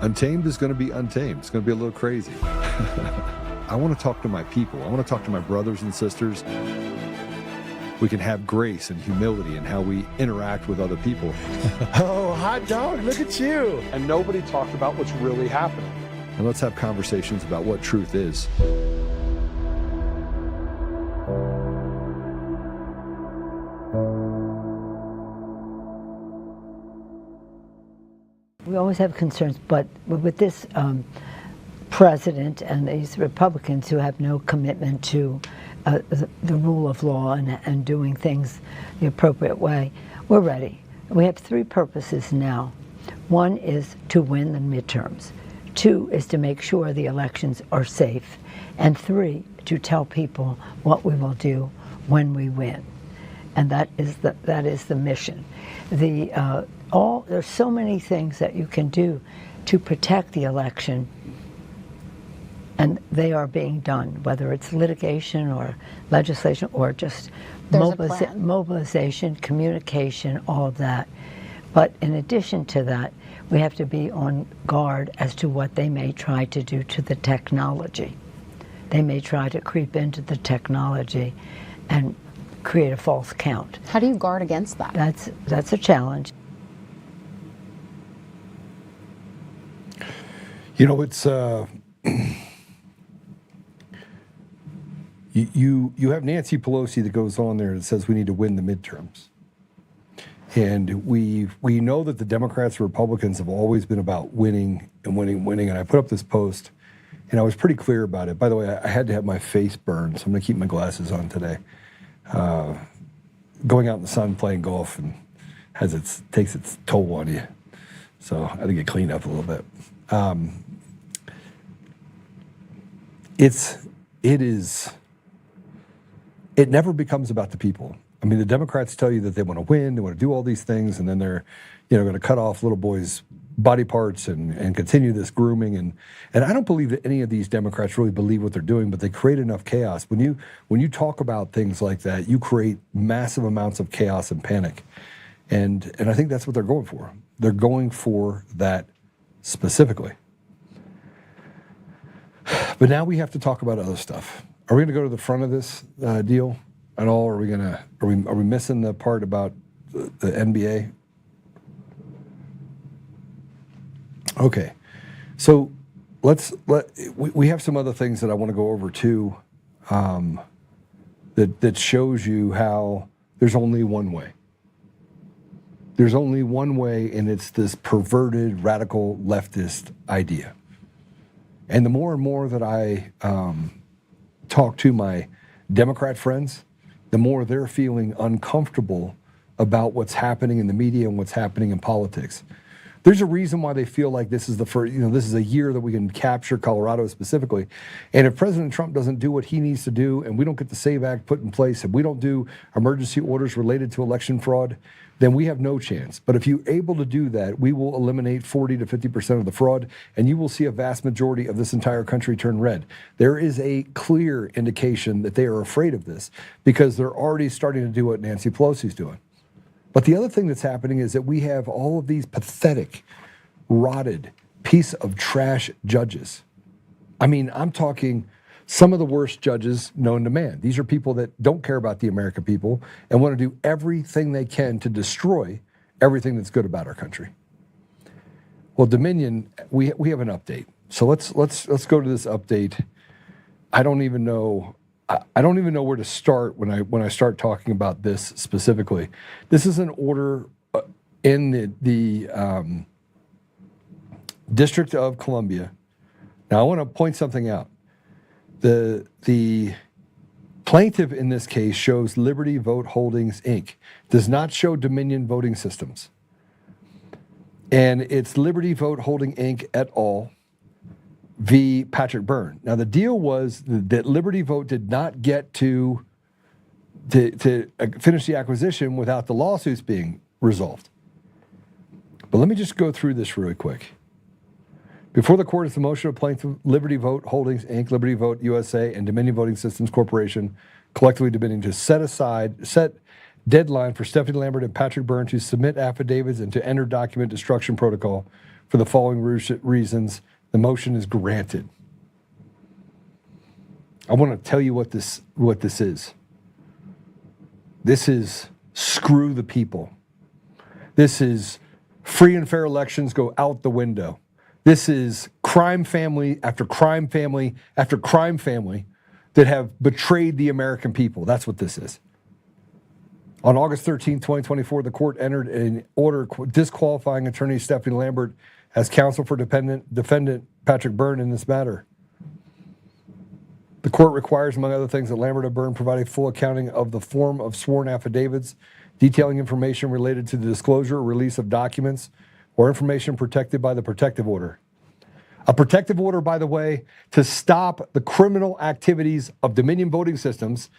Untamed is going to be untamed. It's going to be a little crazy. I want to talk to my people. I want to talk to my brothers and sisters. We can have grace and humility in how we interact with other people. Oh, hot dog, look at you. And nobody talked about what's really happening. And let's have conversations about what truth is. We always have concerns, but with this president and these Republicans who have no commitment to the rule of law and doing things the appropriate way, we're ready. We have three purposes now. One is to win the midterms. Two is to make sure the elections are safe. And three, to tell people what we will do when we win. And that is the mission. There's so many things that you can do to protect the election, and they are being done, whether it's litigation or legislation or just mobilization, communication, all of that. But in addition to that, we have to be on guard as to what they may try to do to the technology. They may try to creep into the technology and create a false count. How do you guard against that? That's a challenge. You know, it's you have Nancy Pelosi that goes on there and says we need to win the midterms. And we know that the Democrats and Republicans have always been about winning and winning and winning. And I put up this post, and I was pretty clear about it. By the way, I had to have my face burned, so I'm going to keep my glasses on today. Going out in the sun playing golf and takes its toll on you. So I had to get cleaned up a little bit. It never becomes about the people. I mean, the Democrats tell you that they want to win, they want to do all these things, and then they're, going to cut off little boys' body parts and continue this grooming. And I don't believe that any of these Democrats really believe what they're doing, but they create enough chaos. When you talk about things like that, you create massive amounts of chaos and panic. And I think that's what they're going for. They're going for that specifically. But now we have to talk about other stuff. Are we going to go to the front of this deal at all? Are we missing the part about the NBA? Okay, so we have some other things that I want to go over too. That shows you how there's only one way. There's only one way, and it's this perverted, radical leftist idea. And the more and more that I talk to my Democrat friends, the more they're feeling uncomfortable about what's happening in the media and what's happening in politics. There's a reason why they feel like this is the first, this is a year that we can capture Colorado specifically. And if President Trump doesn't do what he needs to do, and we don't get the SAVE Act put in place, and we don't do emergency orders related to election fraud, then we have no chance. But if you're able to do that, we will eliminate 40 to 50% of the fraud, and you will see a vast majority of this entire country turn red. There is a clear indication that they are afraid of this because they're already starting to do what Nancy Pelosi's doing. But the other thing that's happening is that we have all of these pathetic, rotted, piece of trash judges. I mean, I'm talking some of the worst judges known to man. These are people that don't care about the American people and want to do everything they can to destroy everything that's good about our country. Well, Dominion, we have an update. So let's go to this update. I don't even know where to start when I start talking about this specifically. This is an order in the District of Columbia. Now, I want to point something out. The plaintiff in this case shows Liberty Vote Holdings, Inc., does not show Dominion Voting Systems. And it's Liberty Vote Holding, Inc. et al. V. Patrick Byrne. Now, the deal was that Liberty Vote did not get to finish the acquisition without the lawsuits being resolved. But let me just go through this really quick. Before the court is the motion of plaintiff Liberty Vote Holdings, Inc., Liberty Vote USA, and Dominion Voting Systems Corporation, collectively Dominion, to set deadline for Stephanie Lambert and Patrick Byrne to submit affidavits and to enter document destruction protocol For the following reasons, the motion is granted. I want to tell you what this is. This is screw the people. This is free and fair elections go out the window. This is crime family after crime family after crime family that have betrayed the American people. That's what this is. On August 13, 2024, the court entered an order disqualifying attorney Stephanie Lambert as counsel for defendant Patrick Byrne in this matter. The court requires, among other things, that Lambert and Byrne provide a full accounting of the form of sworn affidavits detailing information related to the disclosure or release of documents or information protected by the protective order. A protective order, by the way, to stop the criminal activities of Dominion Voting Systems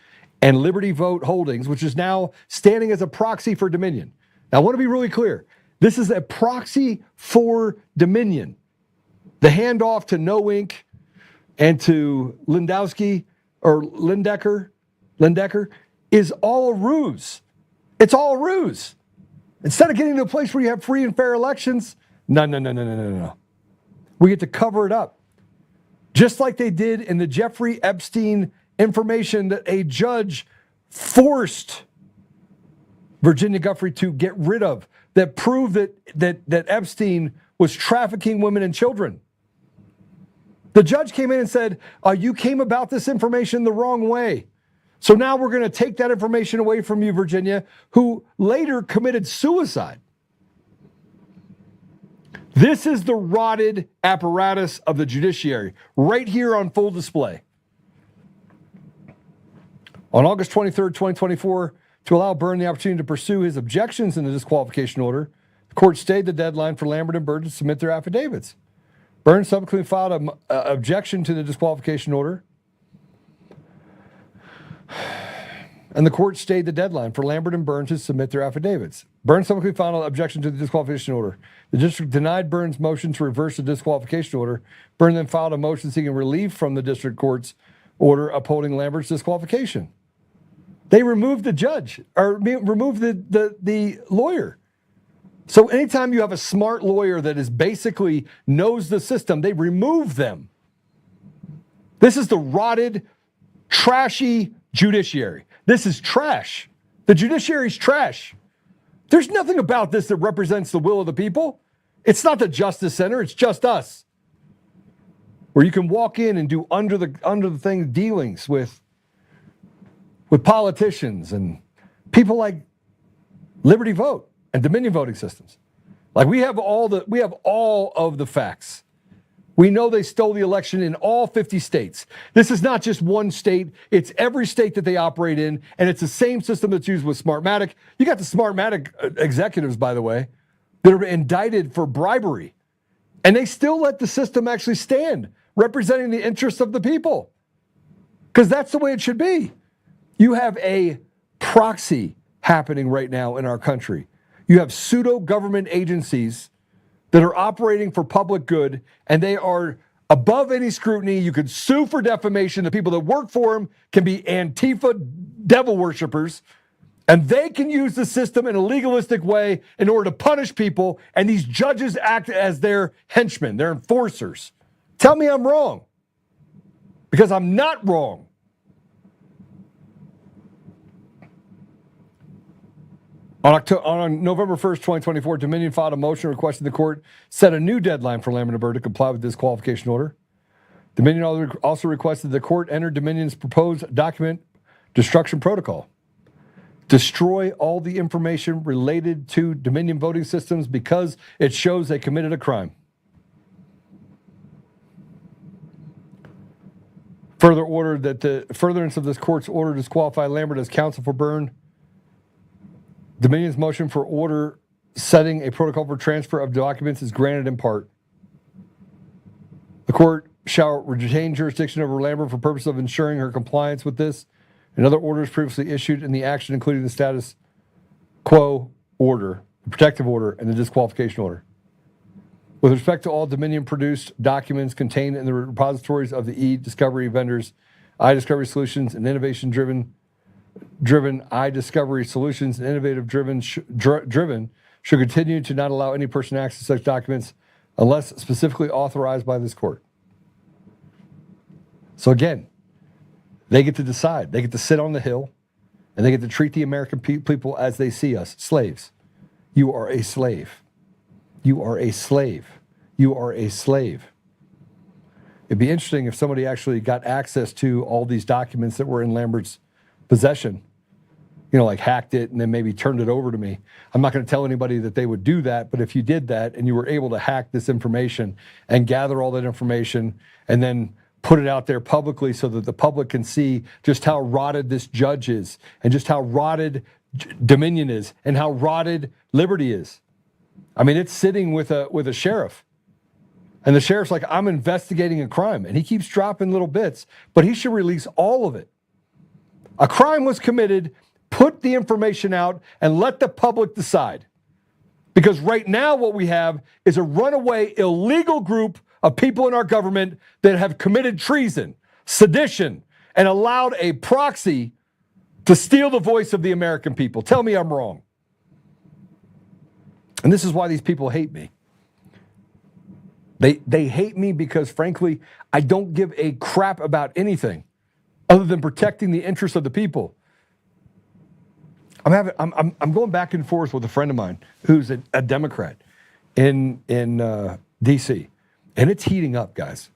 and Liberty Vote Holdings, which is now standing as a proxy for Dominion. Now, I want to be really clear. This is a proxy for Dominion. The handoff to No Inc. and to Lindowski or Lindecker is all a ruse. It's all a ruse. Instead of getting to a place where you have free and fair elections, no. We get to cover it up. Just like they did in the Jeffrey Epstein information that a judge forced Virginia Giuffre to get rid of, that proved that Epstein was trafficking women and children. The judge came in and said, you came about this information the wrong way. So now we're going to take that information away from you, Virginia, who later committed suicide. This is the rotted apparatus of the judiciary, right here on full display. On August 23rd, 2024, to allow Byrne the opportunity to pursue his objections in the disqualification order, the court stayed the deadline for Lambert and Byrne to submit their affidavits. Byrne subsequently filed an objection to the disqualification order, and the court stayed the deadline for Lambert and Byrne to submit their affidavits. Byrne subsequently filed an objection to the disqualification order. The district denied Byrne's motion to reverse the disqualification order. Byrne then filed a motion seeking relief from the district court's order upholding Lambert's disqualification. They removed the judge, or removed the lawyer. So anytime you have a smart lawyer that is basically knows the system, they remove them. This is the rotted, trashy judiciary. This is trash. The judiciary's trash. There's nothing about this that represents the will of the people. It's not the Justice Center, it's just us. Where you can walk in and do under the thing dealings with politicians and people like Liberty Vote and Dominion Voting Systems. Like we have all of the facts. We know they stole the election in all 50 states. This is not just one state. It's every state that they operate in, and it's the same system that's used with Smartmatic. You got the Smartmatic executives, by the way, that are indicted for bribery, and they still let the system actually stand, representing the interests of the people, because that's the way it should be. You have a proxy happening right now in our country. You have pseudo-government agencies that are operating for public good, and they are above any scrutiny. You could sue for defamation. The people that work for them can be Antifa devil worshippers, and they can use the system in a legalistic way in order to punish people, and these judges act as their henchmen, their enforcers. Tell me I'm wrong, because I'm not wrong. On November 1st, 2024, Dominion filed a motion requesting the court set a new deadline for Lambert and Byrne to comply with this qualification order. Dominion also requested the court enter Dominion's proposed document destruction protocol. Destroy all the information related to Dominion voting systems because it shows they committed a crime. Further ordered that the furtherance of this court's order disqualify Lambert as counsel for Byrne. Dominion's motion for order setting a protocol for transfer of documents is granted in part. The court shall retain jurisdiction over Lambert for purpose of ensuring her compliance with this and other orders previously issued in the action, including the status quo order, the protective order, and the disqualification order. With respect to all Dominion-produced documents contained in the repositories of the e-discovery vendors, iDiscovery Solutions, and innovation-driven iDiscovery Solutions and innovative driven should continue to not allow any person to access such documents unless specifically authorized by this court. So again, they get to decide. They get to sit on the hill, and they get to treat the American people as they see us, slaves. You are a slave. You are a slave. You are a slave. It'd be interesting if somebody actually got access to all these documents that were in Lambert's possession, like hacked it and then maybe turned it over to me. I'm not going to tell anybody that they would do that, but if you did that and you were able to hack this information and gather all that information and then put it out there publicly so that the public can see just how rotted this judge is and just how rotted Dominion is and how rotted liberty is. I mean, it's sitting with a sheriff. And the sheriff's like, I'm investigating a crime. And he keeps dropping little bits, but he should release all of it. A crime was committed, put the information out, and let the public decide. Because right now what we have is a runaway illegal group of people in our government that have committed treason, sedition, and allowed a proxy to steal the voice of the American people. Tell me I'm wrong. And this is why these people hate me. They hate me because, frankly, I don't give a crap about anything other than protecting the interests of the people. I'm going back and forth with a friend of mine who's a Democrat in D.C., and it's heating up, guys.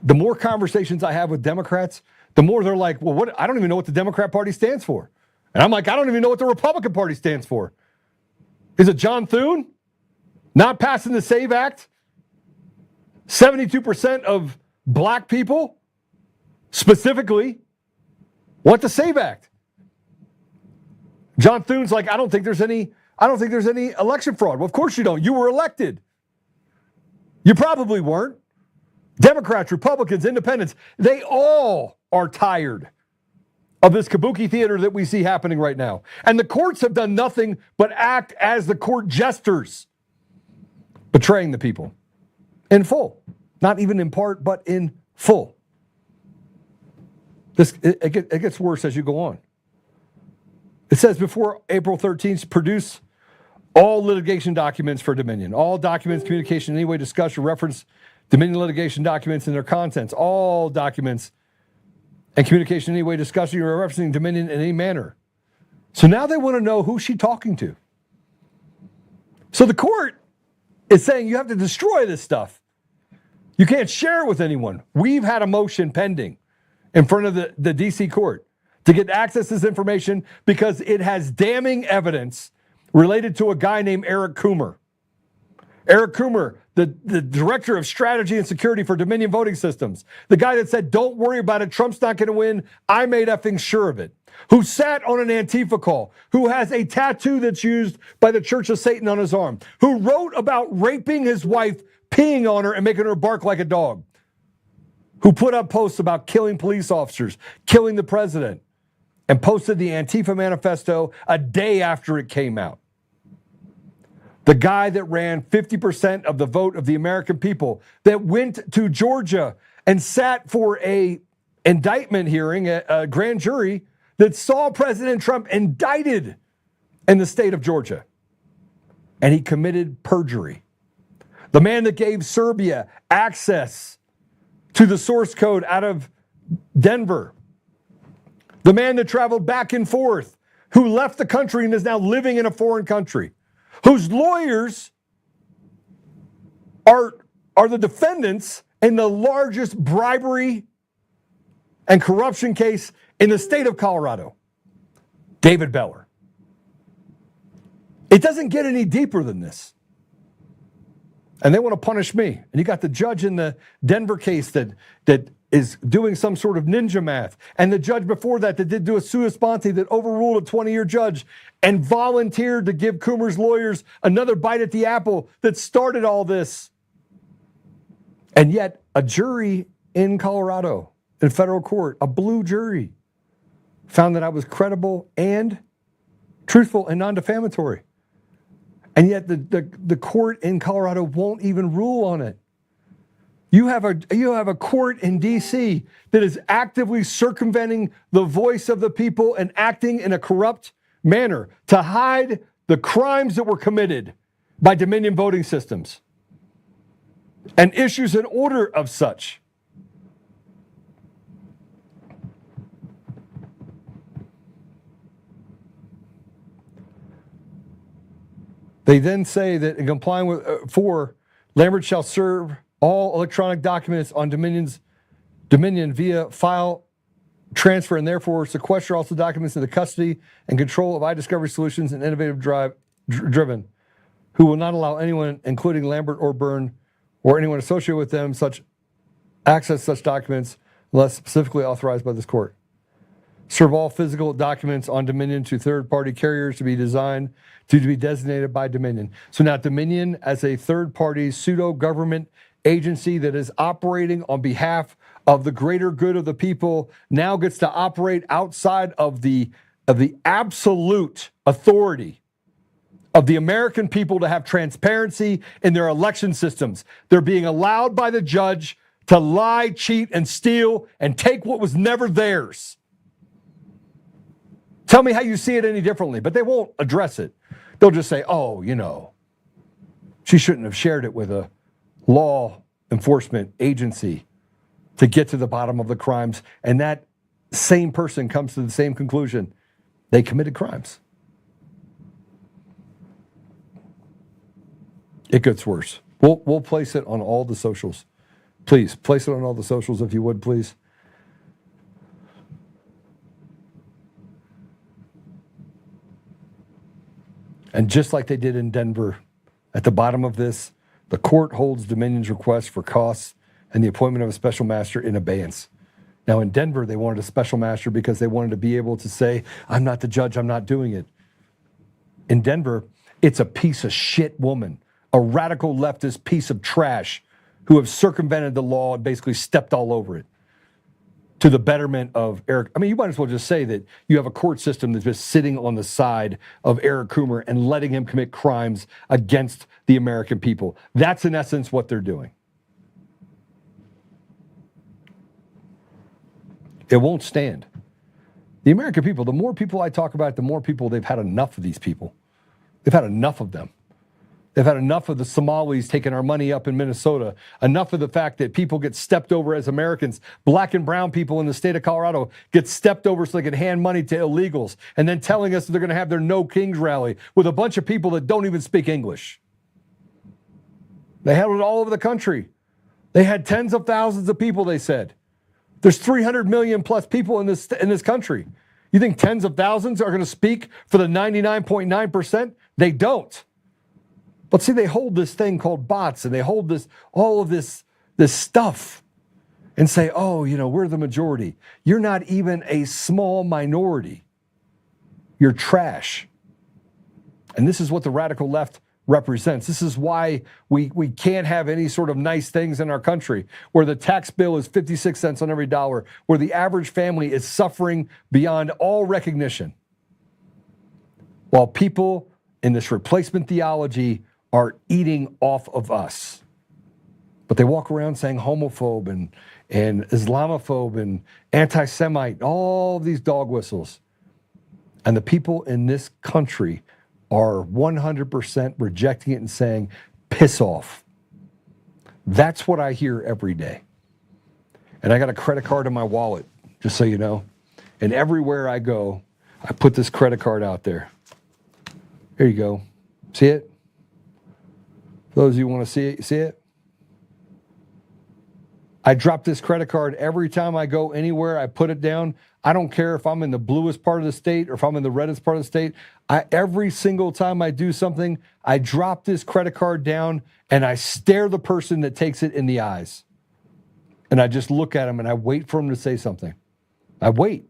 The more conversations I have with Democrats, the more they're like, well, I don't even know what the Democrat Party stands for. And I'm like, I don't even know what the Republican Party stands for. Is it John Thune not passing the SAVE Act? 72% of black people, specifically, want the SAVE Act. John Thune's like, I don't think there's any election fraud. Well, of course you don't. You were elected. You probably weren't. Democrats, Republicans, Independents, they all are tired of this kabuki theater that we see happening right now. And the courts have done nothing but act as the court jesters, betraying the people in full. Not even in part, but in full. It gets worse as you go on. It says before April 13th, produce all litigation documents for Dominion. All documents, communication, in any way discuss or reference Dominion litigation documents and their contents. All documents and communication in any way discussing or referencing Dominion in any manner. So now they want to know who she's talking to. So the court is saying you have to destroy this stuff. You can't share it with anyone. We've had a motion pending in front of the D.C. court to get access to this information because it has damning evidence related to a guy named Eric Coomer. Eric Coomer, the director of strategy and security for Dominion Voting Systems, the guy that said, don't worry about it, Trump's not going to win, I made effing sure of it, who sat on an Antifa call, who has a tattoo that's used by the Church of Satan on his arm, who wrote about raping his wife, peeing on her and making her bark like a dog, who put up posts about killing police officers, killing the president, and posted the Antifa manifesto a day after it came out. The guy that ran 50% of the vote of the American people, that went to Georgia and sat for a indictment hearing, a grand jury that saw President Trump indicted in the state of Georgia. And he committed perjury. The man that gave Serbia access to the source code out of Denver. The man that traveled back and forth, who left the country and is now living in a foreign country, whose lawyers are the defendants in the largest bribery and corruption case in the state of Colorado, David Beller. It doesn't get any deeper than this. And they want to punish me. And you got the judge in the Denver case that is doing some sort of ninja math. And the judge before that did do a sua sponte that overruled a 20-year judge and volunteered to give Coomer's lawyers another bite at the apple that started all this. And yet a jury in Colorado, in federal court, a blue jury, found that I was credible and truthful and non-defamatory. And yet the court in Colorado won't even rule on it. You have a court in D.C. that is actively circumventing the voice of the people and acting in a corrupt manner to hide the crimes that were committed by Dominion Voting Systems. and issues an order of such. They then say that in complying with 4, Lambert shall serve all electronic documents on Dominion via file transfer and therefore sequester also documents in the custody and control of iDiscovery Solutions and Innovative Driven, who will not allow anyone, including Lambert or Byrne, or anyone associated with them, access such documents unless specifically authorized by this court. Serve all physical documents on Dominion to third-party carriers to be designated by Dominion. So now Dominion, as a third-party pseudo-government agency that is operating on behalf of the greater good of the people, now gets to operate outside of the absolute authority of the American people to have transparency in their election systems. They're being allowed by the judge to lie, cheat, and steal and take what was never theirs. Tell me how you see it any differently, but they won't address it. They'll just say, oh, she shouldn't have shared it with a law enforcement agency to get to the bottom of the crimes. And that same person comes to the same conclusion. They committed crimes. It gets worse. We'll place it on all the socials. Please, place it on all the socials if you would, please. And just like they did in Denver, at the bottom of this, the court holds Dominion's request for costs and the appointment of a special master in abeyance. Now, in Denver, they wanted a special master because they wanted to be able to say, I'm not the judge, I'm not doing it. In Denver, it's a piece of shit woman, a radical leftist piece of trash who have circumvented the law and basically stepped all over it to the betterment of Eric. I mean, you might as well just say that you have a court system that's just sitting on the side of Eric Coomer and letting him commit crimes against the American people. That's in essence what they're doing. It won't stand. The American people, the more people I talk about, the more people they've had enough of these people. They've had enough of them. They've had enough of the Somalis taking our money up in Minnesota, enough of the fact that people get stepped over as Americans. Black and brown people in the state of Colorado get stepped over so they can hand money to illegals, and then telling us that they're going to have their No Kings rally with a bunch of people that don't even speak English. They had it all over the country. They had tens of thousands of people, they said. There's 300 million plus people in this country. You think tens of thousands are going to speak for the 99.9%? They don't. But see, they hold this thing called bots, and they hold all of this stuff and say, oh, we're the majority. You're not even a small minority. You're trash. And this is what the radical left represents. This is why we can't have any sort of nice things in our country, where the tax bill is 56 cents on every dollar, where the average family is suffering beyond all recognition, while people in this replacement theology are eating off of us. But they walk around saying homophobe and Islamophobe and anti-Semite, all these dog whistles. And the people in this country are 100% rejecting it and saying, piss off. That's what I hear every day. And I got a credit card in my wallet, just so you know. And everywhere I go, I put this credit card out there. Here you go. See it? For those of you who want to see it? I drop this credit card every time I go anywhere. I put it down. I don't care if I'm in the bluest part of the state or if I'm in the reddest part of the state. Every single time I do something, I drop this credit card down and I stare the person that takes it in the eyes. And I just look at him and I wait for him to say something. I wait.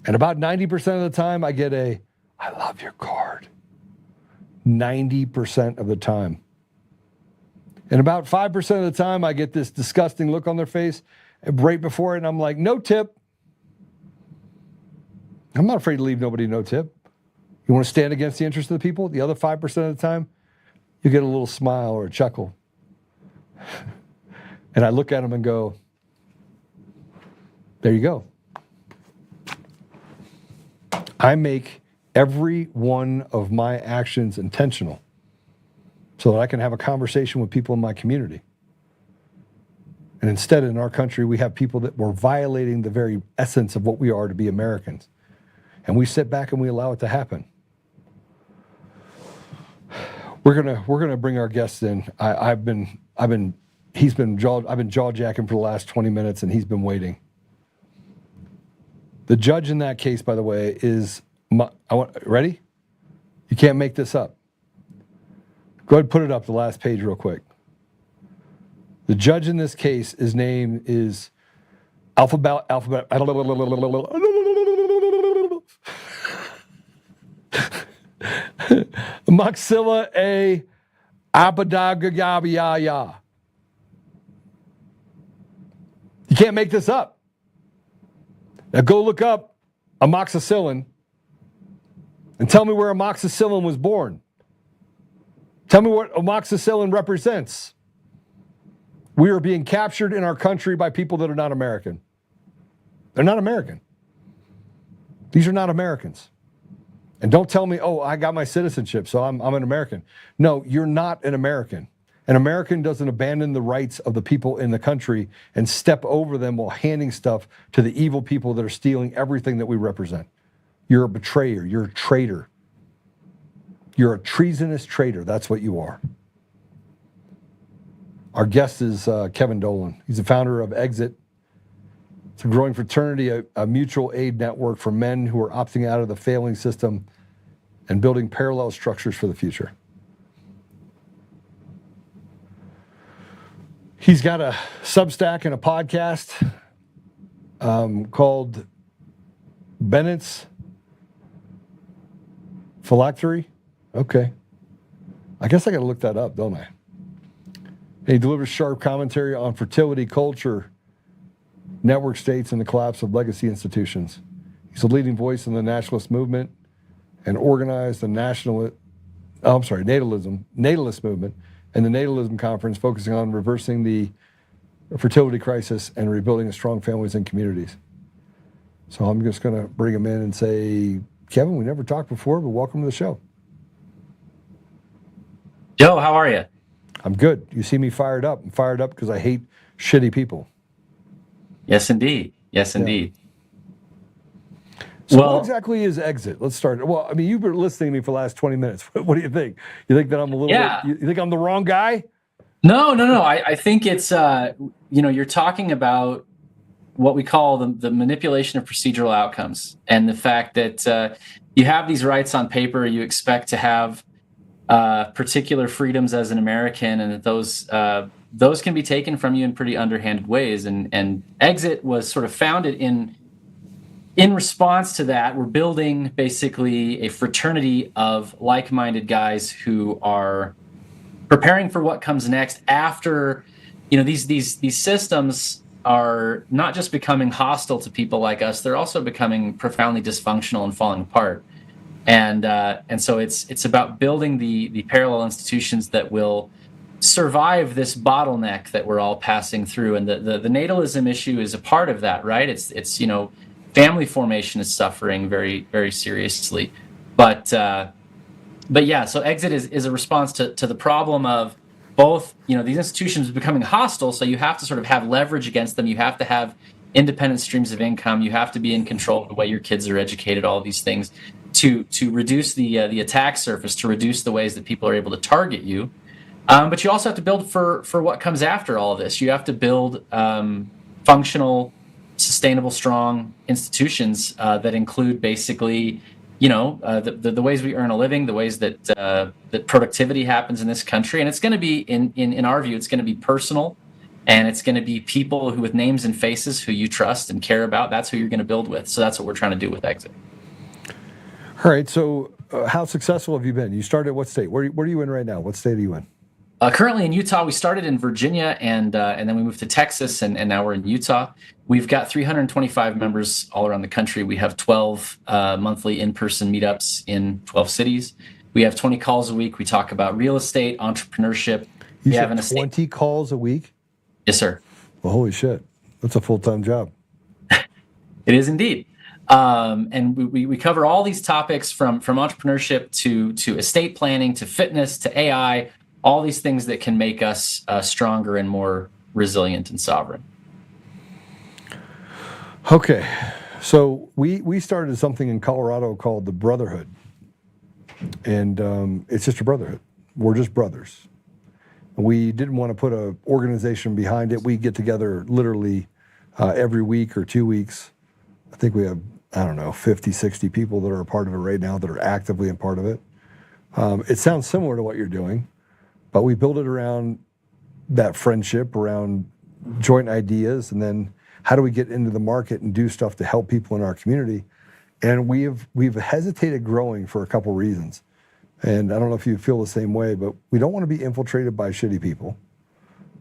And about 90% of the time, I get I love your card. 90% of the time. And about 5% of the time, I get this disgusting look on their face right before it, and I'm like, no tip. I'm not afraid to leave nobody no tip. You want to stand against the interest of the people? The other 5% of the time, you get a little smile or a chuckle. And I look at them and go, there you go. I make every one of my actions intentional. so that I can have a conversation with people in my community. And instead, in our country, we have people that were violating the very essence of what we are to be Americans. And we sit back and we allow it to happen. We're gonna bring our guests in. I've been jaw jacking for the last 20 minutes, and he's been waiting. The judge in that case, by the way, is ready? You can't make this up. Go ahead and put it up, the last page real quick. The judge in this case, his name is Alphabet. Maxilla A. Abadagagabiyaya. You can't make this up. Now go look up amoxicillin and tell me where amoxicillin was born. Tell me what amoxicillin represents. We are being captured in our country by people that are not American. They're not American. These are not Americans. And don't tell me, oh, I got my citizenship, so I'm an American. No, you're not an American. An American doesn't abandon the rights of the people in the country and step over them while handing stuff to the evil people that are stealing everything that we represent. You're a betrayer. You're a traitor. You're a treasonous traitor. That's what you are. Our guest is Kevin Dolan. He's the founder of Exit. It's a growing fraternity, a mutual aid network for men who are opting out of the failing system and building parallel structures for the future. He's got a Substack and a podcast called Bennett's Phylactery. Okay. I guess I got to look that up, don't I? And he delivers sharp commentary on fertility, culture, network states, and the collapse of legacy institutions. He's a leading voice in the nationalist movement and organized the natalist movement and the Natalism Conference, focusing on reversing the fertility crisis and rebuilding strong families and communities. So I'm just going to bring him in and say, Kevin, we never talked before, but welcome to the show. Joe, how are you? I'm good. You see me fired up. I'm fired up because I hate shitty people. Yes, indeed. Yes, indeed. So what exactly is Exit? Let's start. Well, I mean, you've been listening to me for the last 20 minutes. What do you think? You think that I'm a little bit, you think I'm the wrong guy? No. I think it's, you're talking about what we call the manipulation of procedural outcomes, and the fact that you have these rights on paper, you expect to have particular freedoms as an American, and that those can be taken from you in pretty underhanded ways. And Exit was sort of founded in response to that. We're building basically a fraternity of like-minded guys who are preparing for what comes next after, these systems are not just becoming hostile to people like us, they're also becoming profoundly dysfunctional and falling apart. And so it's about building the parallel institutions that will survive this bottleneck that we're all passing through. And the natalism issue is a part of that, right? It's family formation is suffering very, very seriously. But yeah, so Exit is a response to the problem of both, these institutions becoming hostile, so you have to sort of have leverage against them. You have to have independent streams of income. You have to be in control of the way your kids are educated, all these things, to reduce the attack surface, to reduce the ways that people are able to target you. But you also have to build for what comes after all of this. You have to build functional, sustainable, strong institutions that include basically, the ways we earn a living, the ways that that productivity happens in this country. And it's going to be, in our view, it's going to be personal, and it's going to be people who with names and faces who you trust and care about. That's who you're going to build with. So that's what we're trying to do with Exit. All right. So how successful have you been? You started at what state? Where are you in right now? What state are you in? Currently in Utah. We started in Virginia, and then we moved to Texas, and now we're in Utah. We've got 325 members all around the country. We have 12 monthly in-person meetups in 12 cities. We have 20 calls a week. We talk about real estate, entrepreneurship. You said 20 calls a week? Yes, sir. Well, holy shit. That's a full-time job. It is indeed. And we cover all these topics from entrepreneurship to estate planning, to fitness, to AI, all these things that can make us stronger and more resilient and sovereign. Okay, so we started something in Colorado called the Brotherhood, and it's just a brotherhood. We're just brothers. We didn't want to put an organization behind it. We get together literally every week or 2 weeks. I think we have, 50, 60 people that are a part of it right now that are actively a part of it. It sounds similar to what you're doing, but we build it around that friendship, around joint ideas, and then how do we get into the market and do stuff to help people in our community? And we've hesitated growing for a couple reasons. And I don't know if you feel the same way, but we don't want to be infiltrated by shitty people,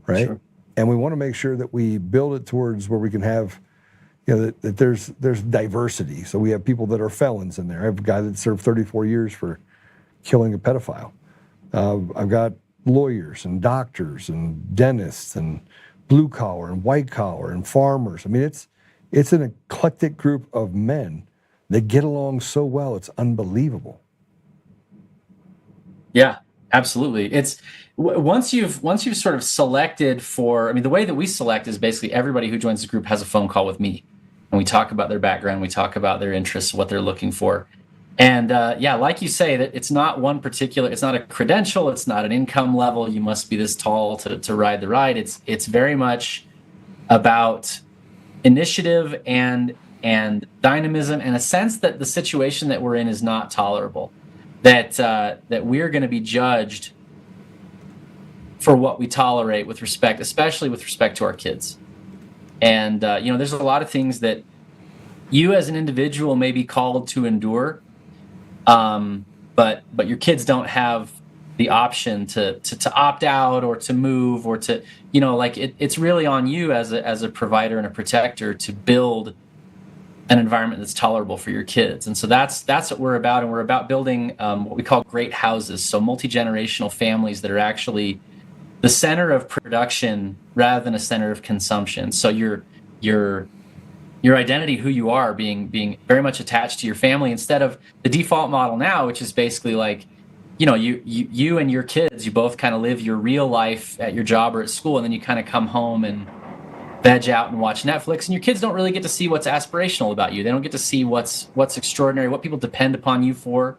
right? Sure. And we want to make sure that we build it towards where we can have, that there's diversity. So we have people that are felons in there. I have a guy that served 34 years for killing a pedophile. I've got lawyers and doctors and dentists and blue collar and white collar and farmers. I mean, it's an eclectic group of men that get along so well. It's unbelievable. Yeah, absolutely. It's once you've sort of selected for, the way that we select is basically everybody who joins the group has a phone call with me, and we talk about their background, we talk about their interests, what they're looking for. And like you say, that it's not one particular, it's not a credential, it's not an income level, you must be this tall to ride the ride. It's very much about initiative and dynamism, and a sense that the situation that we're in is not tolerable. That we're going to be judged for what we tolerate with respect, especially with respect to our kids. And there's a lot of things that you as an individual may be called to endure, but your kids don't have the option to opt out or to move or to it's really on you as a provider and a protector to build an environment that's tolerable for your kids. And so that's what we're about. And we're about building what we call great houses. So multi-generational families that are actually the center of production rather than a center of consumption. So your identity, who you are, being very much attached to your family instead of the default model now, which is basically like, you and your kids, you both kind of live your real life at your job or at school. And then you kind of come home and veg out and watch Netflix, and your kids don't really get to see what's aspirational about you. They don't get to see what's extraordinary, what people depend upon you for,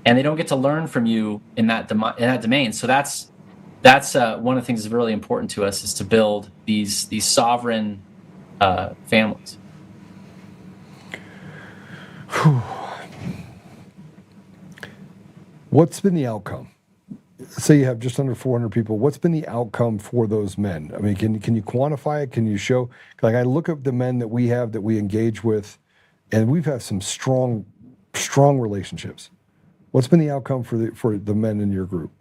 and they don't get to learn from you in that domain. So that's one of the things that's really important to us, is to build these sovereign families. What's been the outcome? Say you have just under 400 people. What's been the outcome for those men? I mean, can you quantify it? Can you show? Like, I look at the men that we have that we engage with, and we've had some strong relationships. What's been the outcome for the men in your group?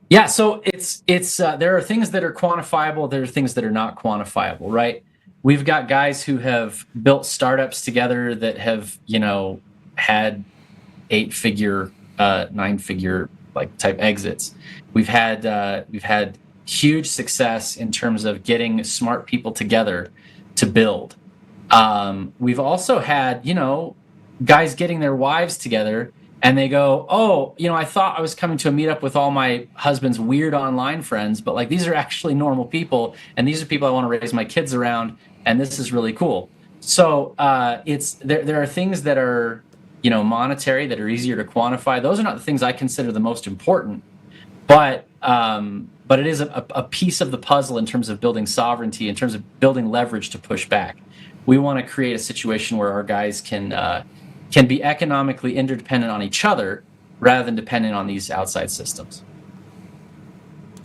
Yeah, so it's there are things that are quantifiable. There are things that are not quantifiable, right? We've got guys who have built startups together that have had 8-figure, 9-figure type exits. We've had huge success in terms of getting smart people together to build. We've also had, guys getting their wives together and they go, oh, I thought I was coming to a meetup with all my husband's weird online friends, but these are actually normal people, and these are people I want to raise my kids around, and this is really cool. So there are things that are monetary, that are easier to quantify. Those are not the things I consider the most important, but it is a piece of the puzzle in terms of building sovereignty, in terms of building leverage to push back. We want to create a situation where our guys can be economically interdependent on each other rather than dependent on these outside systems.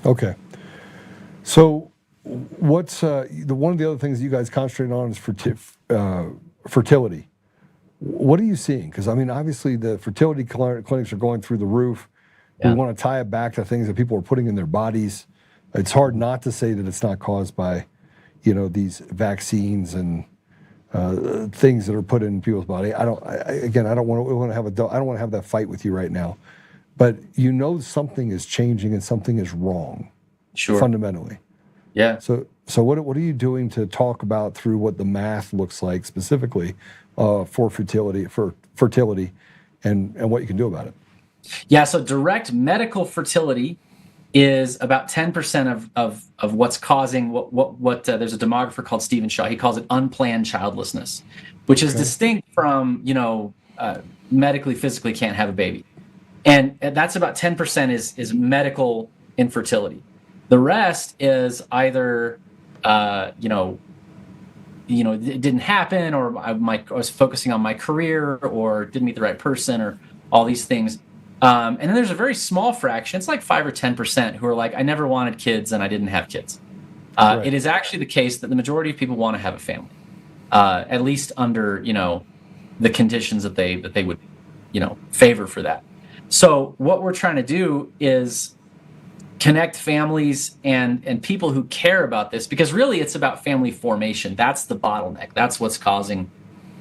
Okay. So what's one of the other things you guys concentrate on is fertility. What are you seeing? Because obviously the fertility clinics are going through the roof. Yeah. We want to tie it back to things that people are putting in their bodies. It's hard not to say that it's not caused by, these vaccines and things that are put in people's body. I don't want to have that fight with you right now, but something is changing and something is wrong. Sure. Fundamentally. Yeah. So what are you doing to talk about through what the math looks like specifically for fertility and what you can do about it? Yeah, so direct medical fertility is about 10% of what's causing what there's a demographer called Stephen Shaw. He calls it unplanned childlessness, which is distinct from, medically, physically can't have a baby. And that's about 10% is medical infertility. The rest is either, it didn't happen, or I was focusing on my career, or didn't meet the right person, or all these things. And then there's a very small fraction, it's like 5 or 10%, who are like, I never wanted kids and I didn't have kids. Right. It is actually the case that the majority of people want to have a family, at least under, the conditions that they would, favor for that. So what we're trying to do is connect families and people who care about this, because really it's about family formation. That's the bottleneck. That's what's causing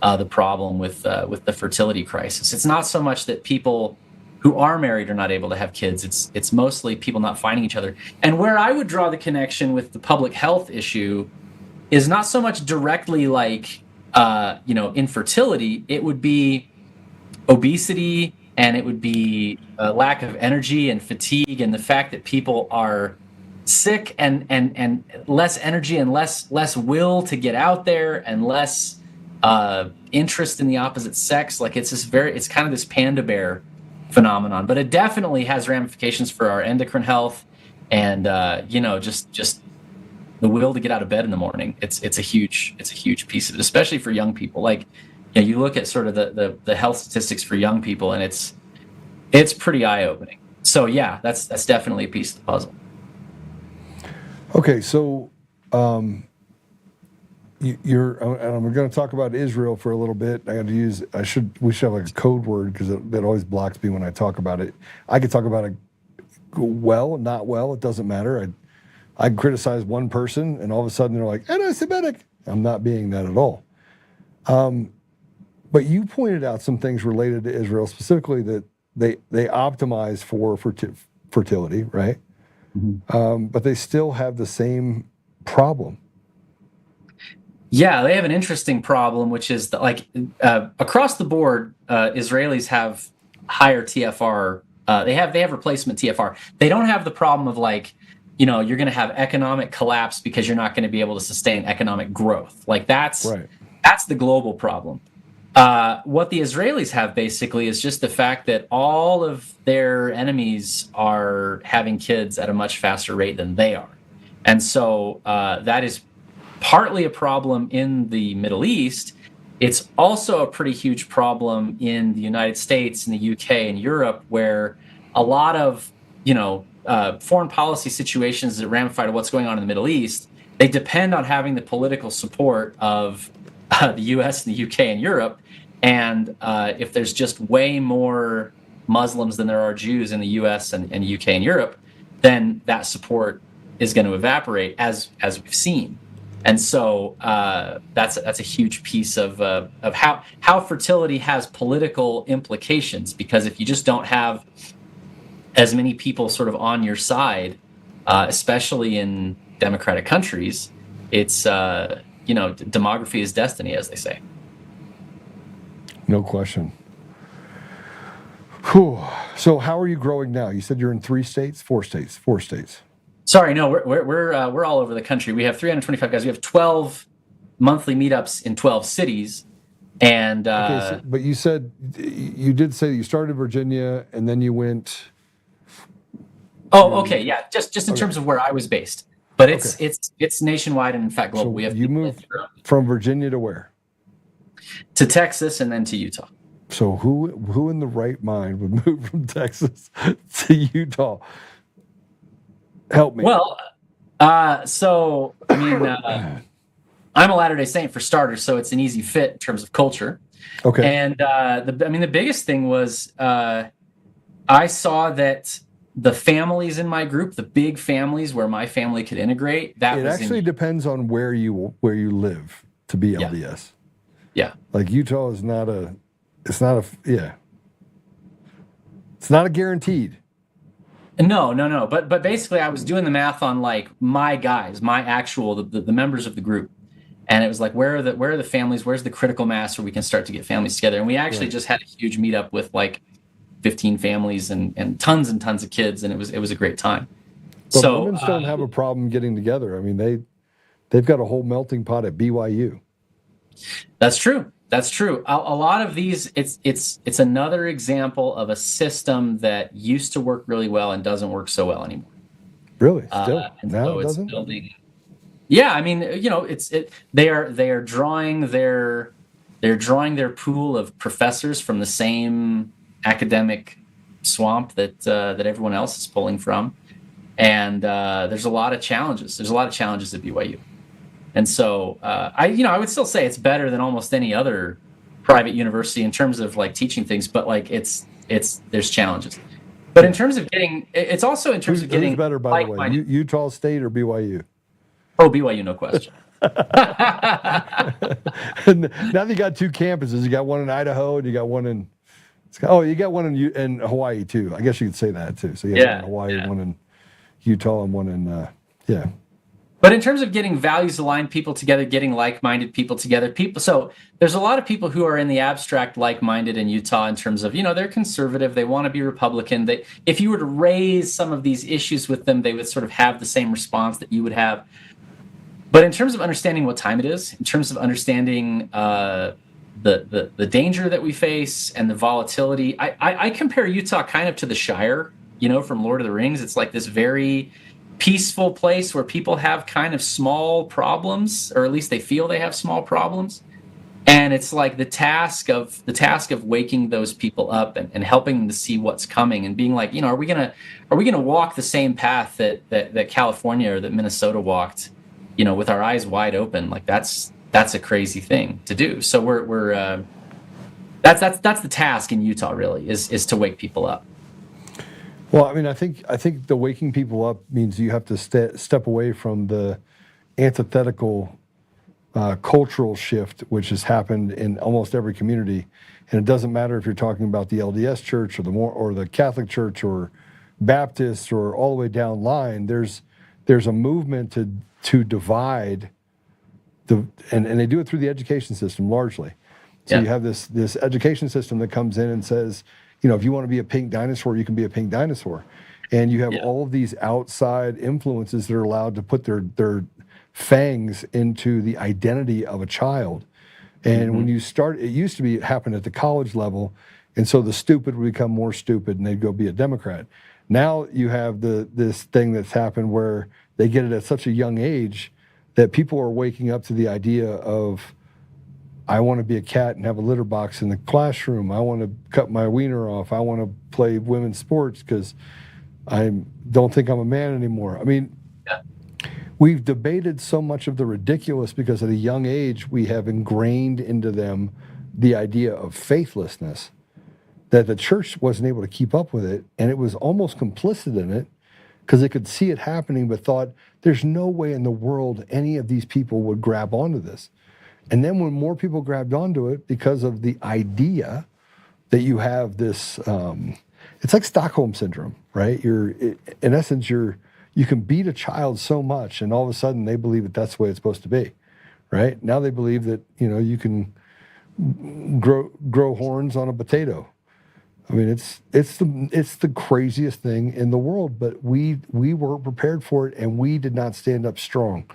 the problem with the fertility crisis. It's not so much that people who are married are not able to have kids. It's mostly people not finding each other. And where I would draw the connection with the public health issue is not so much directly like infertility. It would be obesity, and it would be a lack of energy and fatigue, and the fact that people are sick and less energy and less will to get out there, and less interest in the opposite sex. Like it's kind of this panda bear phenomenon, but it definitely has ramifications for our endocrine health, and just the will to get out of bed in the morning. It's a huge piece of it, especially for young people. Like, you look at sort of the health statistics for young people, and it's pretty eye-opening. So yeah, that's definitely a piece of the puzzle. Okay, so we're going to talk about Israel for a little bit. We should have like a code word, because that always blocks me when I talk about it. I could talk about it well, not well, it doesn't matter. I can criticize one person, and all of a sudden they're like, anti-Semitic. I'm not being that at all. But you pointed out some things related to Israel, specifically that they optimize for fertility, right? Mm-hmm. But they still have the same problem. Yeah, they have an interesting problem, which is that, across the board, Israelis have higher TFR. They have replacement TFR. They don't have the problem of you're going to have economic collapse because you're not going to be able to sustain economic growth. That's the global problem. What the Israelis have basically is just the fact that all of their enemies are having kids at a much faster rate than they are. And so that is partly a problem in the Middle East. It's also a pretty huge problem in the United States, in the UK, and Europe, where a lot of, foreign policy situations that ramify to what's going on in the Middle East, they depend on having the political support of the US and the UK and Europe. And if there's just way more Muslims than there are Jews in the US and UK and Europe, then that support is going to evaporate, as we've seen. And so that's a huge piece of how fertility has political implications, because if you just don't have as many people sort of on your side, especially in democratic countries, it's demography is destiny, as they say. No question. Whew. So how are you growing now? You said you're in 4 states. Sorry, no, we're all over the country. We have 325 guys. We have 12 monthly meetups in 12 cities, and but you did say you started in Virginia and then you went. Oh, okay, yeah. Just in terms of where I was based, but it's nationwide and in fact global. So we have you moved from Virginia to where? To Texas and then to Utah. So who in the right mind would move from Texas to Utah? Help me. Well, so I mean, I'm a Latter-day Saint for starters, so it's an easy fit in terms of culture. Okay. And the biggest thing was I saw that the families in my group, the big families where my family could integrate, it actually depends on where you live to be LDS. Yeah. Like Utah is not a guaranteed. No. But basically, I was doing the math on my guys, my actual the members of the group, and it was where are the families? Where's the critical mass where we can start to get families together? And we actually just had a huge meetup with 15 families and tons of kids, and it was a great time. But So Mormons don't have a problem getting together. I mean, they've got a whole melting pot at BYU. that's true. That's true. A lot of these, it's another example of a system that used to work really well and doesn't work so well anymore. Really? Still? And now so it it's doesn't? building. Yeah, I mean, they are drawing their pool of professors from the same academic swamp that everyone else is pulling from, and there's a lot of challenges. There's a lot of challenges at BYU, and so I would still say it's better than almost any other private university in terms of like teaching things, but like there's challenges. But in terms of getting, it's also in terms of getting who's better, by the way, Utah State or BYU? Oh, BYU, no question. Now you got two campuses. You got one in Idaho, and you got one in. You got one in Hawaii too. I guess you could say that too. So you got one in Hawaii, one in Utah, and one in yeah. But in terms of getting values-aligned people together, getting like-minded people together, so there's a lot of people who are in the abstract like-minded in Utah in terms of, they're conservative, they want to be Republican. If you were to raise some of these issues with them, they would sort of have the same response that you would have. But in terms of understanding what time it is, in terms of understanding the danger that we face and the volatility, I compare Utah kind of to the Shire, from Lord of the Rings. It's like this very peaceful place where people have kind of small problems, or at least they feel they have small problems. And it's like the task of waking those people up and helping them to see what's coming and being like, are we gonna walk the same path that California or that Minnesota walked, with our eyes wide open? Like that's a crazy thing to do. So we're that's the task in Utah really is to wake people up. Well, I mean, I think the waking people up means you have to step away from the antithetical cultural shift which has happened in almost every community, and it doesn't matter if you're talking about the LDS Church or the Catholic Church or Baptists or all the way down line. There's a movement to divide and they do it through the education system largely. So you have this education system that comes in and says, if you want to be a pink dinosaur, you can be a pink dinosaur. And you have all of these outside influences that are allowed to put their fangs into the identity of a child. And when you start, it used to be it happened at the college level, and so the stupid would become more stupid and they'd go be a Democrat. Now you have this thing that's happened where they get it at such a young age that people are waking up to the idea of, I want to be a cat and have a litter box in the classroom. I want to cut my wiener off. I want to play women's sports because I don't think I'm a man anymore. I mean, we've debated so much of the ridiculous because at a young age we have ingrained into them the idea of faithlessness that the church wasn't able to keep up with it, and it was almost complicit in it because it could see it happening but thought there's no way in the world any of these people would grab onto this. And then when more people grabbed onto it because of the idea that you have this, it's like Stockholm syndrome, right? In essence, you can beat a child so much, and all of a sudden they believe that that's the way it's supposed to be, right? Now they believe that you can grow horns on a potato. I mean, it's the craziest thing in the world. But we weren't prepared for it, and we did not stand up strong.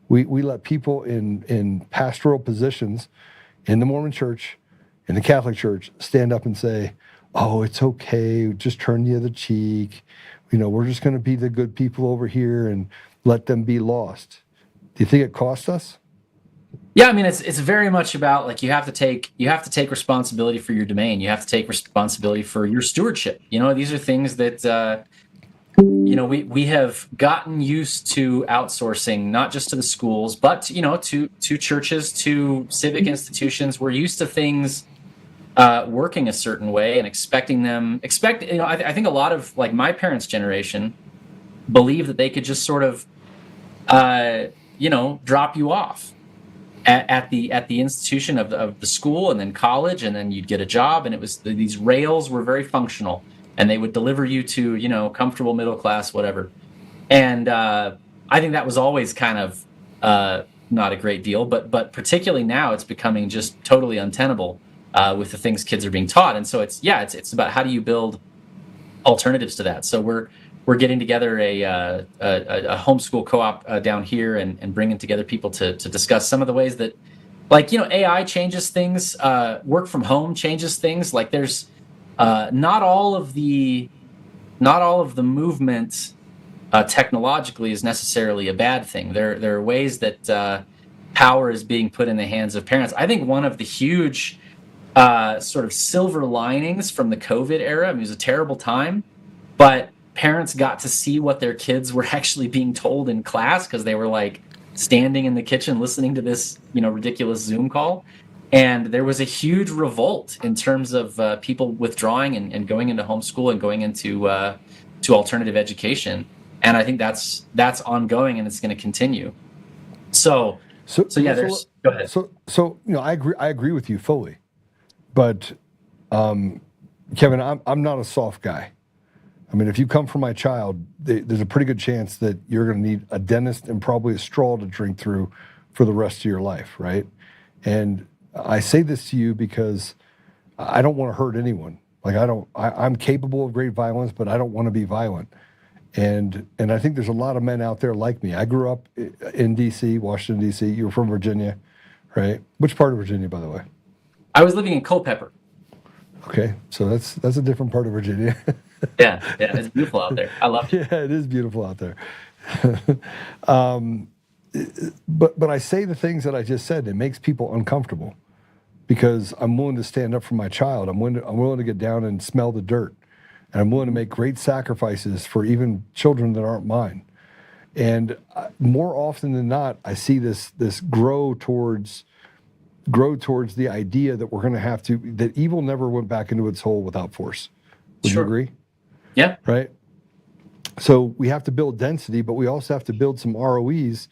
We let people in pastoral positions in the Mormon Church, in the Catholic Church, stand up and say, "Oh, it's okay, just turn the other cheek. We're just going to be the good people over here and let them be lost." Do you think it cost us? Yeah, I mean, it's very much about like you have to take responsibility for your domain. You have to take responsibility for your stewardship. These are things that we have gotten used to outsourcing, not just to the schools, but to churches, to civic institutions. We're used to things working a certain way and expecting them. I think a lot of like my parents' generation believe that they could just sort of drop you off at the institution of the school and then college, and then you'd get a job, and it was these rails were very functional. And they would deliver you to, comfortable middle class, whatever. And I think that was always kind of not a great deal. But particularly now, it's becoming just totally untenable with the things kids are being taught. And so it's about how do you build alternatives to that. So we're we're getting together a homeschool co-op down here and bringing together people to discuss some of the ways that, like, AI changes things, work from home changes things. Like, there's not all of the movement technologically is necessarily a bad thing. There are ways that power is being put in the hands of parents. I think one of the huge sort of silver linings from the COVID era, I mean, it was a terrible time, but parents got to see what their kids were actually being told in class, because they were like standing in the kitchen listening to this ridiculous Zoom call. And there was a huge revolt in terms of people withdrawing and going into homeschool and going into to alternative education. And I think that's ongoing, and it's going to continue. So yeah, there's. Go ahead. So I agree with you fully, but Kevin, I'm not a soft guy. I mean, if you come from my child, there's a pretty good chance that you're going to need a dentist and probably a straw to drink through for the rest of your life, right? And I say this to you because I don't want to hurt anyone. Like, I'm capable of great violence, but I don't want to be violent. And I think there's a lot of men out there like me. I grew up in D.C., Washington, D.C. You were from Virginia, right? Which part of Virginia, by the way? I was living in Culpeper. Okay, so that's a different part of Virginia. Yeah, it's beautiful out there. I love it. Yeah, it is beautiful out there. But I say the things that I just said. It makes people uncomfortable because I'm willing to stand up for my child. I'm willing to get down and smell the dirt, and I'm willing to make great sacrifices for even children that aren't mine. And more often than not, I see this grow towards the idea that we're going to have to, that evil never went back into its hole without force. Would you agree? Yeah. Right? So we have to build density, but we also have to build some ROEs,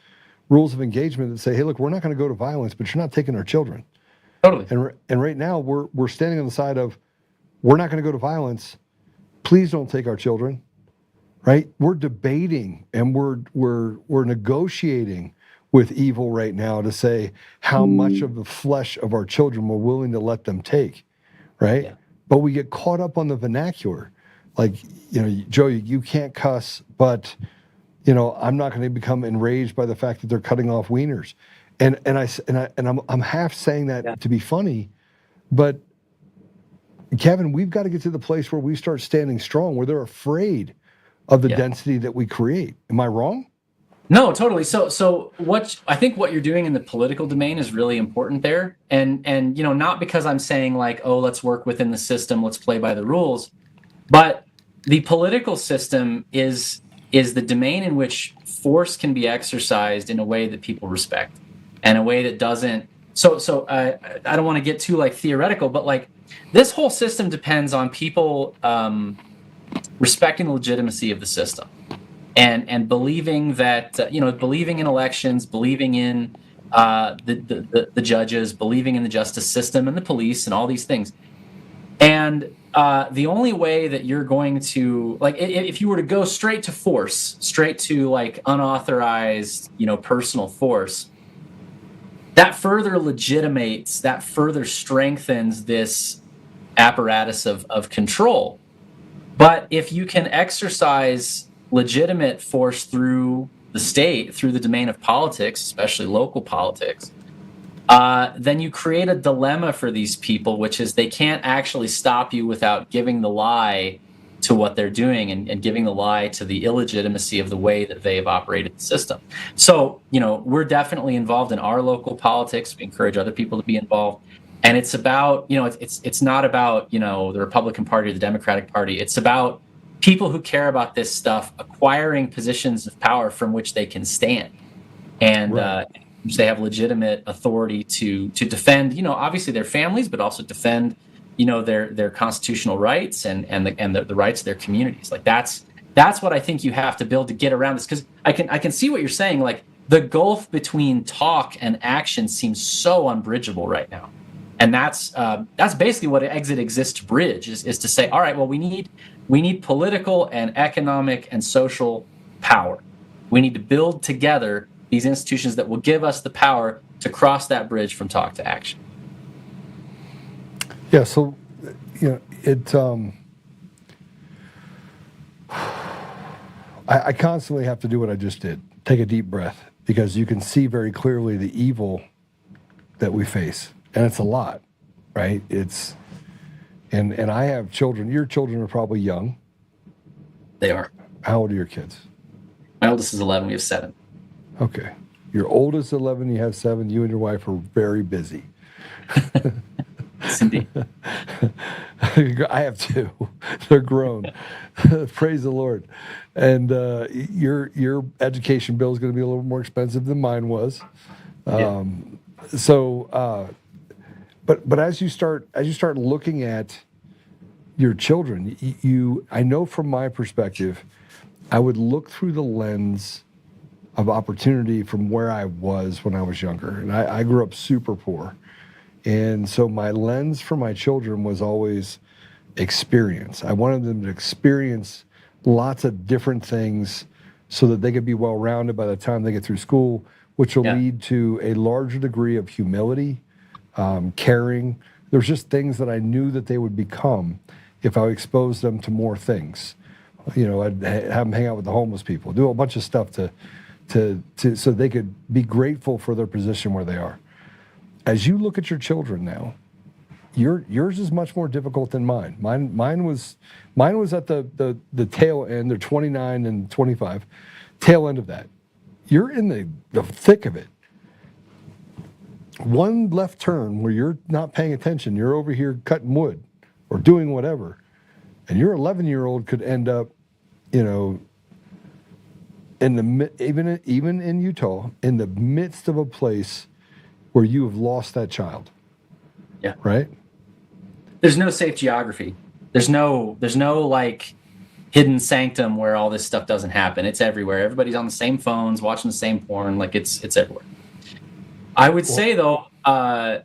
rules of engagement, that say, hey, look, we're not going to go to violence, but you're not taking our children. Totally. And right now we're standing on the side of, we're not going to go to violence. Please don't take our children. Right? We're debating and we're negotiating with evil right now to say how much of the flesh of our children we're willing to let them take. Right? Yeah. But we get caught up on the vernacular. Like, Joe, you can't cuss, but, I'm not going to become enraged by the fact that they're cutting off wieners. And I'm half saying that to be funny, but Kevin, we've got to get to the place where we start standing strong, where they're afraid of the density that we create. Am I wrong? No, totally. So I think what you're doing in the political domain is really important there. And not because I'm saying like, oh, let's work within the system, let's play by the rules, but the political system is the domain in which force can be exercised in a way that people respect, and a way that doesn't. So I don't want to get too like theoretical, but like this whole system depends on people respecting the legitimacy of the system, and believing that believing in elections, believing in the judges, believing in the justice system and the police and all these things. And the only way that you're going to, like, if you were to go straight to force, straight to like unauthorized, personal force, that further legitimates, that further strengthens this apparatus of control. But if you can exercise legitimate force through the state, through the domain of politics, especially local politics, then you create a dilemma for these people, which is they can't actually stop you without giving the lie to what they're doing and giving the lie to the illegitimacy of the way that they have operated the system. So, we're definitely involved in our local politics. We encourage other people to be involved. And it's about, it's not about, the Republican Party or the Democratic Party. It's about people who care about this stuff acquiring positions of power from which they can stand. And, right. Which they have legitimate authority to defend, obviously their families, but also defend, their constitutional rights and the rights of their communities. Like that's what I think you have to build to get around this. Because I can see what you're saying. Like the gulf between talk and action seems so unbridgeable right now. And that's basically what Exit exists to bridge is to say, all right, well, we need political and economic and social power. We need to build together these institutions that will give us the power to cross that bridge from talk to action. Yeah, I constantly have to do what I just did. Take a deep breath, because you can see very clearly the evil that we face. And it's a lot, right? And I have children. Your children are probably young. They are. How old are your kids? My oldest is 11. We have 7. Okay. Your oldest 11, you have 7. You and your wife are very busy. Yes, indeed. I have 2. They're grown. Praise the Lord. And your education bill is going to be a little more expensive than mine was. Yeah. But as you start looking at your children, I know from my perspective, I would look through the lens of opportunity from where I was when I was younger. And I grew up super poor. And so my lens for my children was always experience. I wanted them to experience lots of different things so that they could be well-rounded by the time they get through school, which will lead to a larger degree of humility, caring. There's just things that I knew that they would become if I exposed them to more things. You know, I'd have them hang out with the homeless people, do a bunch of stuff to so they could be grateful for their position where they are. As you look at your children now, yours is much more difficult than mine. Mine was at the tail end. They're 29 and 25, tail end of that. You're in the thick of it. One left turn where you're not paying attention, you're over here cutting wood or doing whatever, and your 11-year-old could end up, you know, even in Utah, in the midst of a place where you have lost that child. Yeah. Right? There's no safe geography. There's no like hidden sanctum where all this stuff doesn't happen. It's everywhere. Everybody's on the same phones, watching the same porn. Like it's everywhere. I would say though, I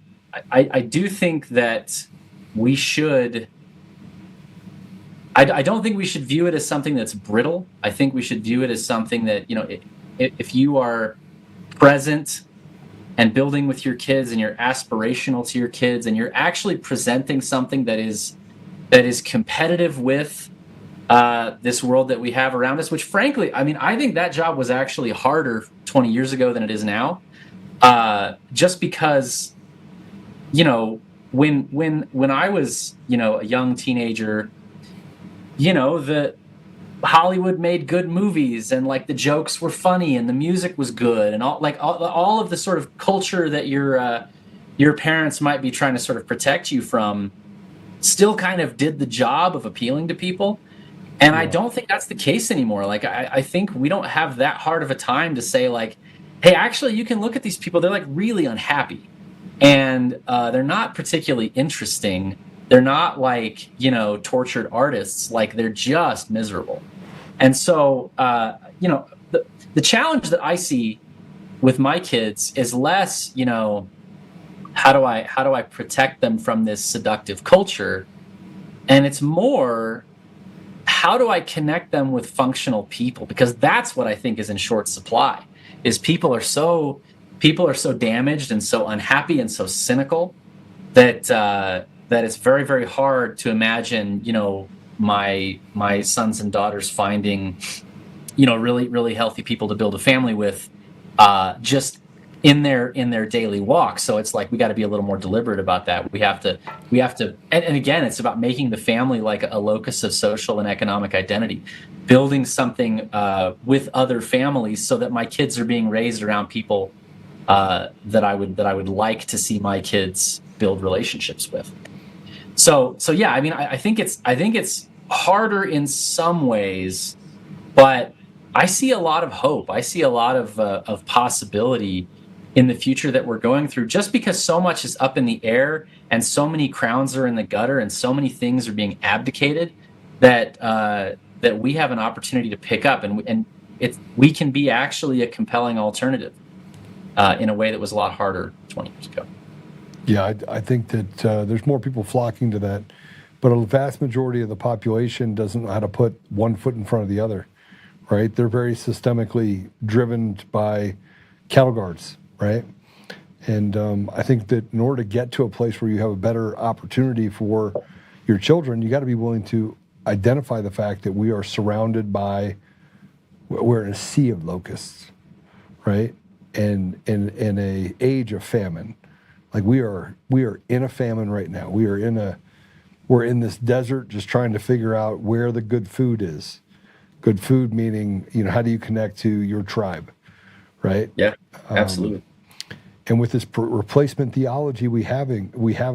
do think that we should. I don't think we should view it as something that's brittle. I think we should view it as something that, you know, if you are present and building with your kids and you're aspirational to your kids and you're actually presenting something that is competitive with this world that we have around us, which frankly, I mean, I think that job was actually harder 20 years ago than it is now. Just because, you know, when I was, you know, a young teenager, you know, the Hollywood made good movies and like the jokes were funny and the music was good and all of the sort of culture that your parents might be trying to sort of protect you from still kind of did the job of appealing to people. And I don't think that's the case anymore. Like, I think we don't have that hard of a time to say like, hey, actually you can look at these people, they're like really unhappy and they're not particularly interesting. They're not like, you know, tortured artists, like they're just miserable. And so, you know, the challenge that I see with my kids is less, you know, how do I protect them from this seductive culture? And it's more, how do I connect them with functional people? Because that's what I think is in short supply, is people are so damaged and so unhappy and so cynical that it's very, very hard to imagine, you know, my sons and daughters finding, you know, really, really healthy people to build a family with, just in their daily walk. So it's like we got to be a little more deliberate about that. We have to, and again, it's about making the family like a locus of social and economic identity, building something with other families, so that my kids are being raised around people that I would like to see my kids build relationships with. So yeah, I mean, I think it's harder in some ways, but I see a lot of hope. I see a lot of possibility in the future that we're going through, just because so much is up in the air and so many crowns are in the gutter and so many things are being abdicated that we have an opportunity to pick up, and we can be actually a compelling alternative in a way that was a lot harder 20 years ago. Yeah, I think that there's more people flocking to that, but a vast majority of the population doesn't know how to put one foot in front of the other, right? They're very systemically driven by cattle guards, right? And I think that in order to get to a place where you have a better opportunity for your children, you got to be willing to identify the fact that we are surrounded by we're in a sea of locusts, right? And in a age of famine, like we are in a famine right now. We're in this desert just trying to figure out where the good food is. Good food meaning, how do you connect to your tribe, right? Yeah, absolutely. And with this replacement theology we have in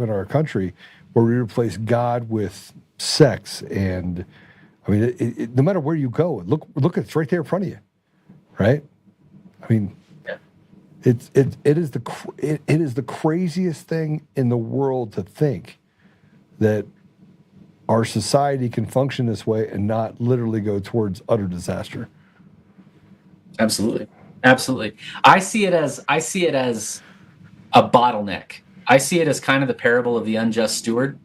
our country, where we replace God with sex, and I mean, no matter where you go, look, it's right there in front of you, right? I mean, yeah. it is the craziest thing in the world to think that our society can function this way and not literally go towards utter disaster. Absolutely. Absolutely. I see it as a bottleneck. I see it as kind of the parable of the unjust steward,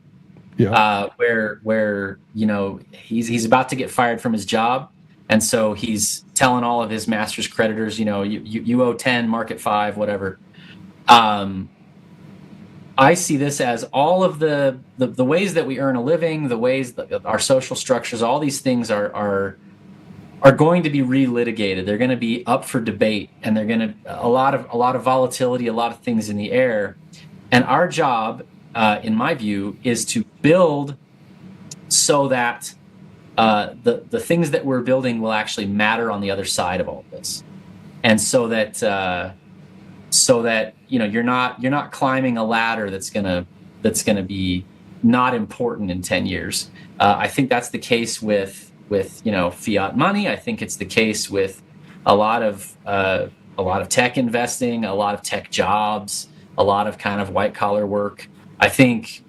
where he's about to get fired from his job, and so he's telling all of his master's creditors, you owe 10, mark it 5, whatever. I see this as all of the ways that we earn a living, the ways that our social structures, all these things are going to be relitigated. They're going to be up for debate, and they're going to a lot of volatility, a lot of things in the air. And our job, in my view, is to build so that the things that we're building will actually matter on the other side of all of this, and so that you're not climbing a ladder that's gonna be not important in 10 years. I think that's the case with fiat money. I think it's the case with a lot of tech investing, a lot of tech jobs, a lot of kind of white collar work. I think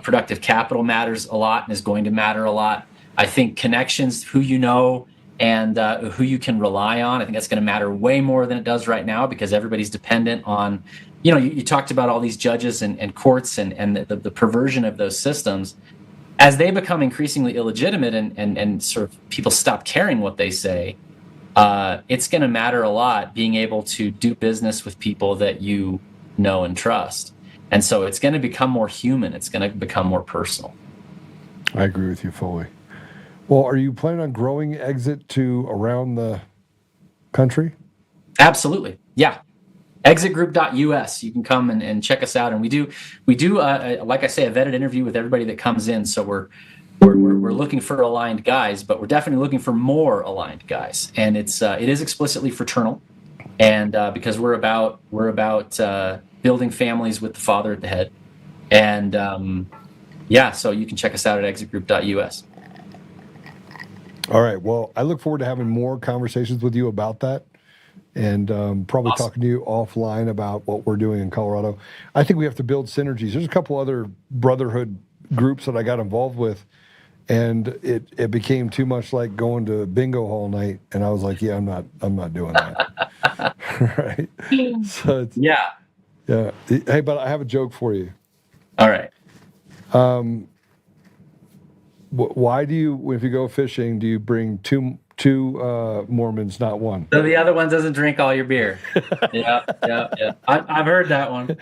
productive capital matters a lot and is going to matter a lot. I think connections, who you know and who you can rely on, I think that's going to matter way more than it does right now, because everybody's dependent on, you talked about all these judges and courts and the perversion of those systems. As they become increasingly illegitimate and sort of people stop caring what they say, it's going to matter a lot being able to do business with people that you know and trust. And so it's going to become more human. It's going to become more personal. I agree with you fully. Well, are you planning on growing Exit to around the country? Absolutely. Yeah. Exitgroup.us. You can come and check us out. And we do like I say, a vetted interview with everybody that comes in. So we're looking for aligned guys, but we're definitely looking for more aligned guys. And it is explicitly fraternal. And because we're about building families with the Father at the head. And so you can check us out at exitgroup.us. All right. Well, I look forward to having more conversations with you about that, and probably Awesome. talking to you offline about what we're doing in Colorado. I think we have to build synergies. There's a couple other brotherhood groups that I got involved with, and it became too much like going to bingo hall night, and I was like, yeah, I'm not doing that. Right? So it's, Yeah. Hey, but I have a joke for you. All right. Why do you, if you go fishing, do you bring two Mormons, not one? So the other one doesn't drink all your beer. Yeah. I've heard that one.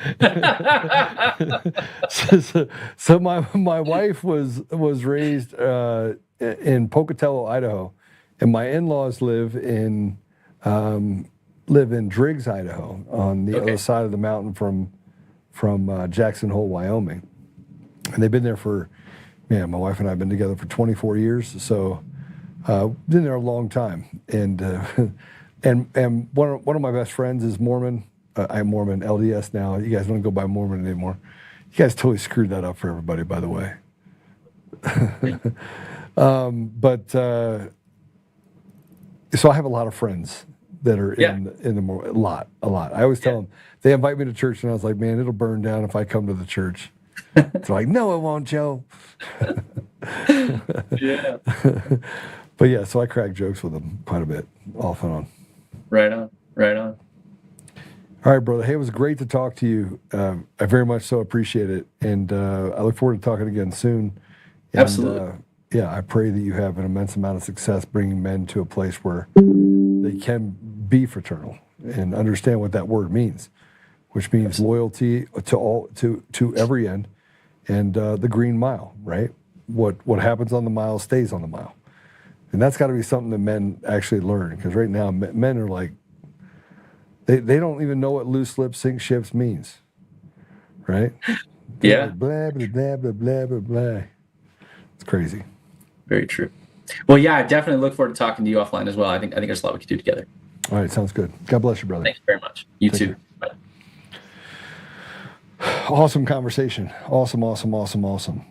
So my wife was raised in Pocatello, Idaho, and my in-laws live in Driggs, Idaho, on the other side of the mountain from Jackson Hole, Wyoming, and they've been there for. Yeah, my wife and I have been together for 24 years, so been there a long time. And and one of my best friends is Mormon. I'm Mormon, LDS now. You guys don't go by Mormon anymore. You guys totally screwed that up for everybody, by the way. So I have a lot of friends that are in the Mormon. A lot. I always tell them, they invite me to church, and I was like, man, it'll burn down if I come to the church. It's like, no, it won't, Joe. Yeah. But yeah, so I crack jokes with them quite a bit, off and on. Right on. All right, brother. Hey, it was great to talk to you. I very much so appreciate it. And I look forward to talking again soon. And, Absolutely. I pray that you have an immense amount of success bringing men to a place where they can be fraternal and understand what that word means, which means loyalty to every end, and the green mile, right? What happens on the mile stays on the mile. And that's got to be something that men actually learn, because right now men are like, they don't even know what loose lips sink ships means, right? They're Yeah. like, blah, blah, blah, blah, blah, blah, blah. It's crazy. Very true. Well, yeah, I definitely look forward to talking to you offline as well. I think there's a lot we could do together. All right, sounds good. God bless you, brother. Thanks very much. You Take too. care. Bye. Awesome conversation. Awesome.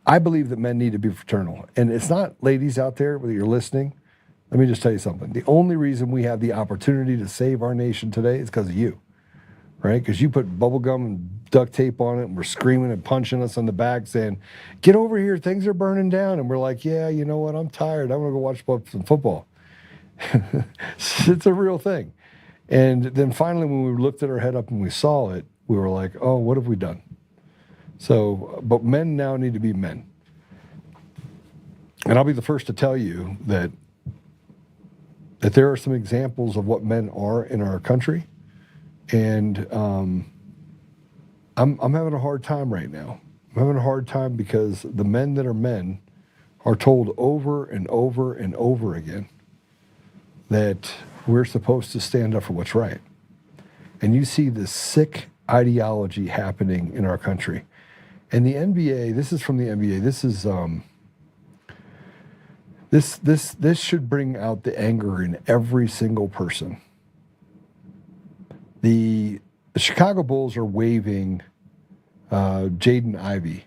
I believe that men need to be fraternal. And it's not, ladies out there, whether you're listening, let me just tell you something. The only reason we have the opportunity to save our nation today is because of you, right? Because you put bubble gum and duct tape on it, and we're screaming and punching us on the back saying, get over here, things are burning down. And we're like, yeah, you know what? I'm tired. I want to go watch some football. It's a real thing. And then finally, when we lifted our head up and we saw it, we were like, oh, what have we done? So, but men now need to be men. And I'll be the first to tell you that there are some examples of what men are in our country. And I'm having a hard time right now. I'm having a hard time because the men that are men are told over and over and over again that we're supposed to stand up for what's right. And you see this sick ideology happening in our country. And the NBA, this is from the NBA, this is this should bring out the anger in every single person. The Chicago Bulls are waiving Jaden Ivey.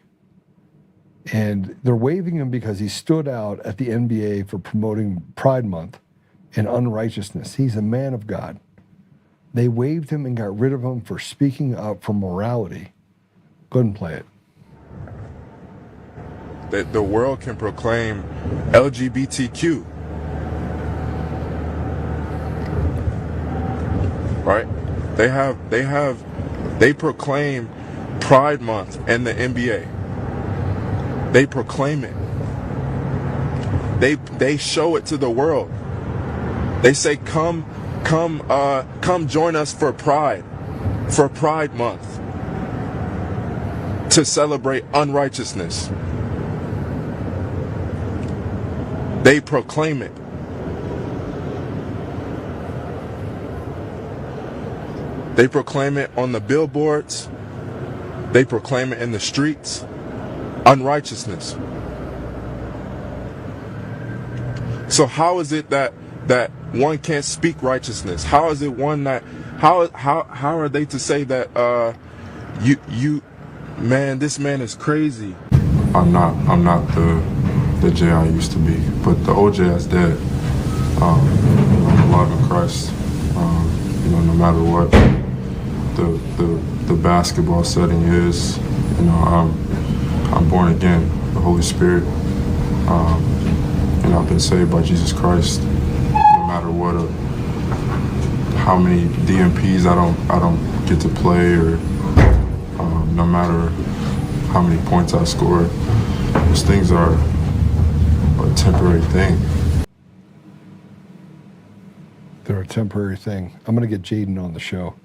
And they're waiving him because he stood out at the NBA for promoting Pride Month and unrighteousness. He's a man of God. They waived him and got rid of him for speaking up for morality. Go ahead and play it. That the world can proclaim LGBTQ. Right? They proclaim Pride Month and the NBA. They proclaim it. They show it to the world. They say, come join us for Pride Month, to celebrate unrighteousness. They proclaim it. They proclaim it on the billboards. They proclaim it in the streets. Unrighteousness. So how is it that one can't speak righteousness? How is it one that how are they to say that man, this man is crazy? I'm not the Jay I used to be, but the OJ is dead. I'm alive in Christ. No matter what the basketball setting is, I'm born again, the Holy Spirit. I've been saved by Jesus Christ. No matter what, how many DMPs I don't get to play, or no matter how many points I score, those things are a temporary thing. They're a temporary thing. I'm going to get Jaden on the show.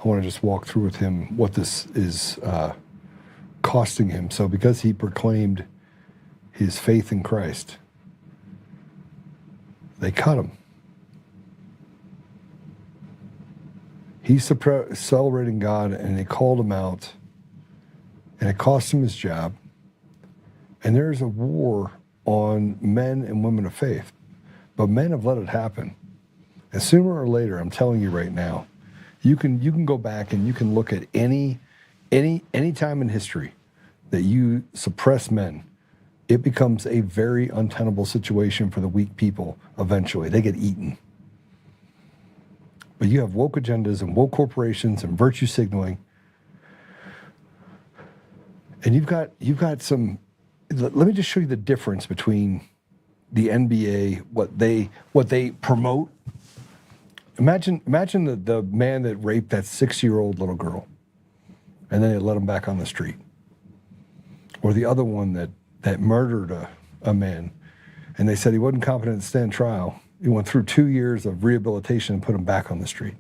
I want to just walk through with him what this is costing him. So because he proclaimed his faith in Christ, they cut him. He's celebrating God, and they called him out, and it cost him his job. And there's a war on men and women of faith. But men have let it happen. And sooner or later, I'm telling you right now, you can go back and you can look at any time in history that you suppress men, it becomes a very untenable situation for the weak people eventually. They get eaten. But you have woke agendas and woke corporations and virtue signaling. And you've got some, let me just show you the difference between the NBA, what they promote. Imagine the man that raped that 6-year-old little girl, and then they let him back on the street. Or the other one that murdered a man, and they said he wasn't competent to stand trial. He went through 2 years of rehabilitation and put him back on the street.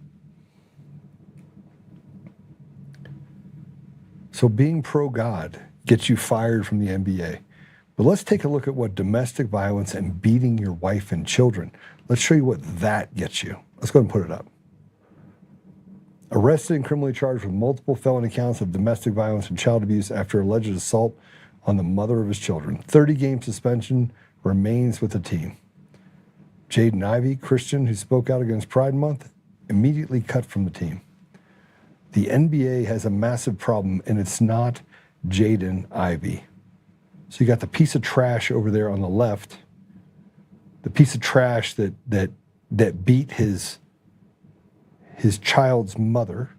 So being pro-God gets you fired from the NBA. But let's take a look at what domestic violence and beating your wife and children, let's show you what that gets you. Let's go ahead and put it up. Arrested and criminally charged with multiple felony counts of domestic violence and child abuse after alleged assault on the mother of his children. 30-game suspension, remains with the team. Jaden Ivey, Christian, who spoke out against Pride Month, immediately cut from the team. The NBA has a massive problem, and it's not Jaden Ivey. So you got the piece of trash over there on the left, the piece of trash that beat his child's mother,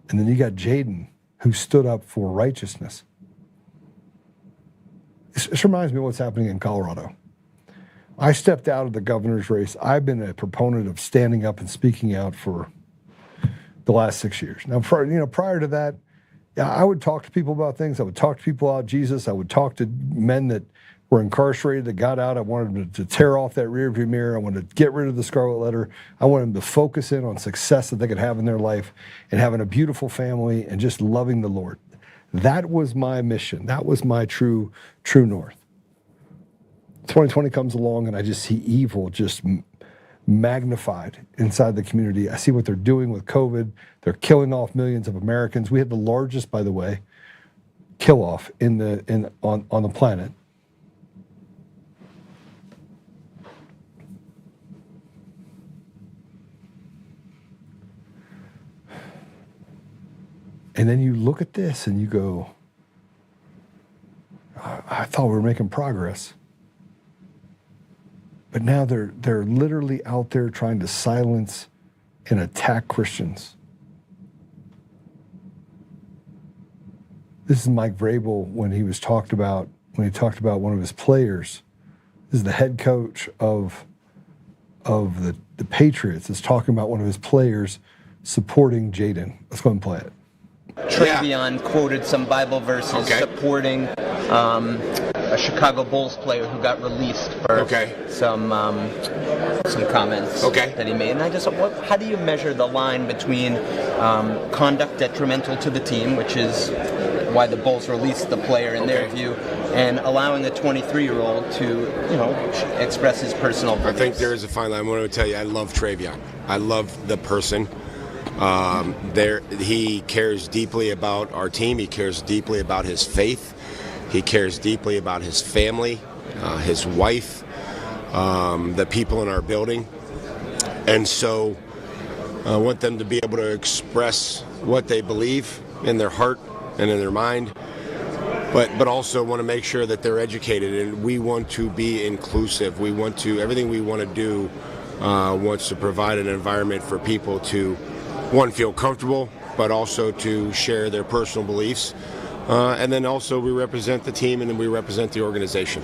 and then you got Jaden, who stood up for righteousness. This reminds me of what's happening in Colorado. I stepped out of the governor's race. I've been a proponent of standing up and speaking out for the last 6 years. Now, prior to that, I would talk to people about things. I would talk to people about Jesus. I would talk to men that were incarcerated that got out. I wanted them to tear off that rearview mirror. I wanted to get rid of the scarlet letter. I wanted them to focus in on success that they could have in their life and having a beautiful family and just loving the Lord. That was my mission. That was my true north. 2020 comes along and I just see evil just magnified inside the community. I see what they're doing with COVID. They're killing off millions of Americans. We had the largest, by the way, kill off on the planet. And then you look at this and you go, I thought we were making progress. But now they're literally out there trying to silence and attack Christians. This is Mike Vrabel when he talked about one of his players. This is the head coach of the Patriots is talking about one of his players supporting Jaden. Let's go and play it. Travion quoted some Bible verses supporting a Chicago Bulls player who got released for some comments that he made. And I just, how do you measure the line between conduct detrimental to the team, which is why the Bulls released the player in their view, and allowing a 23-year-old to, express his personal beliefs? I think there is a fine line. I want to tell you, I love Travion. I love the person. He cares deeply about our team. He cares deeply about his faith. He cares deeply about his family, his wife, the people in our building. And so I want them to be able to express what they believe in their heart and in their mind, but also want to make sure that they're educated. And we want to be inclusive. Everything we want to do wants to provide an environment for people to, one, feel comfortable, but also to share their personal beliefs. And then also we represent the team and then we represent the organization.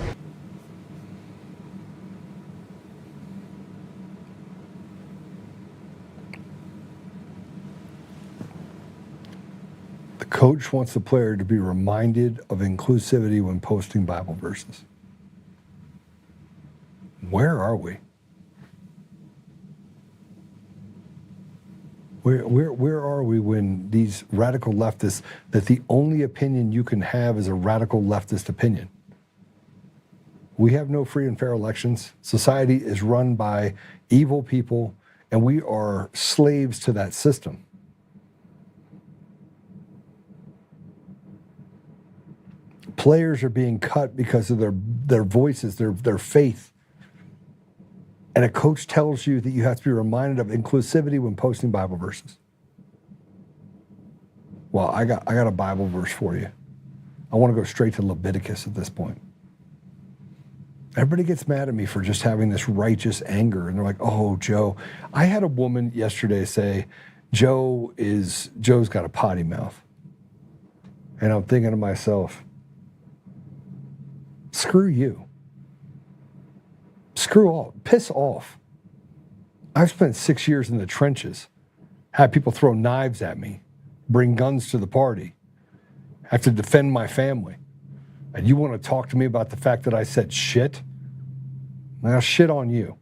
The coach wants the player to be reminded of inclusivity when posting Bible verses. Where are we? Where are we when these radical leftists, that the only opinion you can have is a radical leftist opinion? We have no free and fair elections. Society is run by evil people, and we are slaves to that system. Players are being cut because of their voices, their faith. And a coach tells you that you have to be reminded of inclusivity when posting Bible verses. Well, I got a Bible verse for you. I want to go straight to Leviticus at this point. Everybody gets mad at me for just having this righteous anger. And they're like, oh, Joe. I had a woman yesterday say, Joe's got a potty mouth. And I'm thinking to myself, screw you. Screw off, piss off. I've spent 6 years in the trenches, had people throw knives at me, bring guns to the party, have to defend my family. And you want to talk to me about the fact that I said shit? Now shit on you.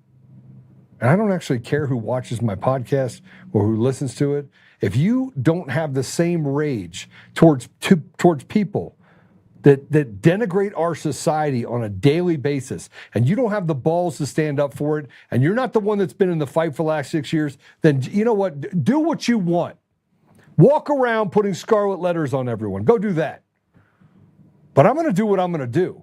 And I don't actually care who watches my podcast or who listens to it. If you don't have the same rage towards people that denigrate our society on a daily basis, and you don't have the balls to stand up for it, and you're not the one that's been in the fight for the last 6 years, then you know what? Do what you want. Walk around putting scarlet letters on everyone. Go do that. But I'm going to do what I'm going to do.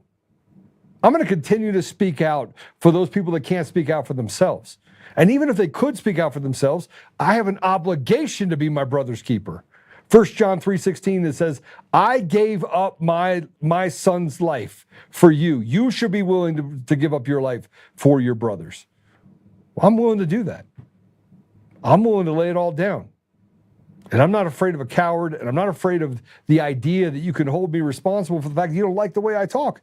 I'm going to continue to speak out for those people that can't speak out for themselves. And even if they could speak out for themselves, I have an obligation to be my brother's keeper. 1 John 3:16 that says, I gave up my son's life for you. You should be willing to give up your life for your brothers. Well, I'm willing to do that. I'm willing to lay it all down. And I'm not afraid of a coward, and I'm not afraid of the idea that you can hold me responsible for the fact that you don't like the way I talk.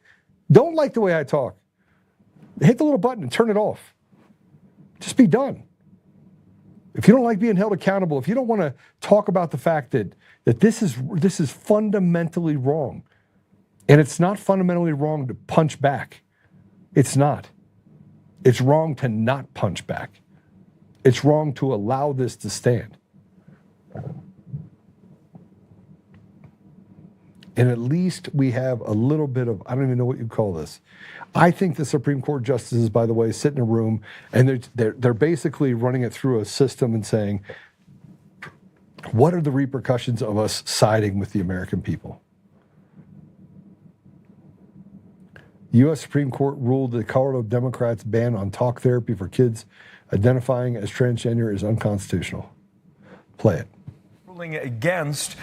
Don't like the way I talk. Hit the little button and turn it off. Just be done. If you don't like being held accountable, if you don't want to talk about the fact that this is fundamentally wrong, and it's not fundamentally wrong to punch back. It's not. It's wrong to not punch back. It's wrong to allow this to stand. And at least we have a little bit of, I don't even know what you call this. I think the Supreme Court justices, by the way, sit in a room and they're basically running it through a system and saying, what are the repercussions of us siding with the American people? The U.S. Supreme Court ruled that Colorado Democrats' ban on talk therapy for kids identifying as transgender is unconstitutional. Play it. Against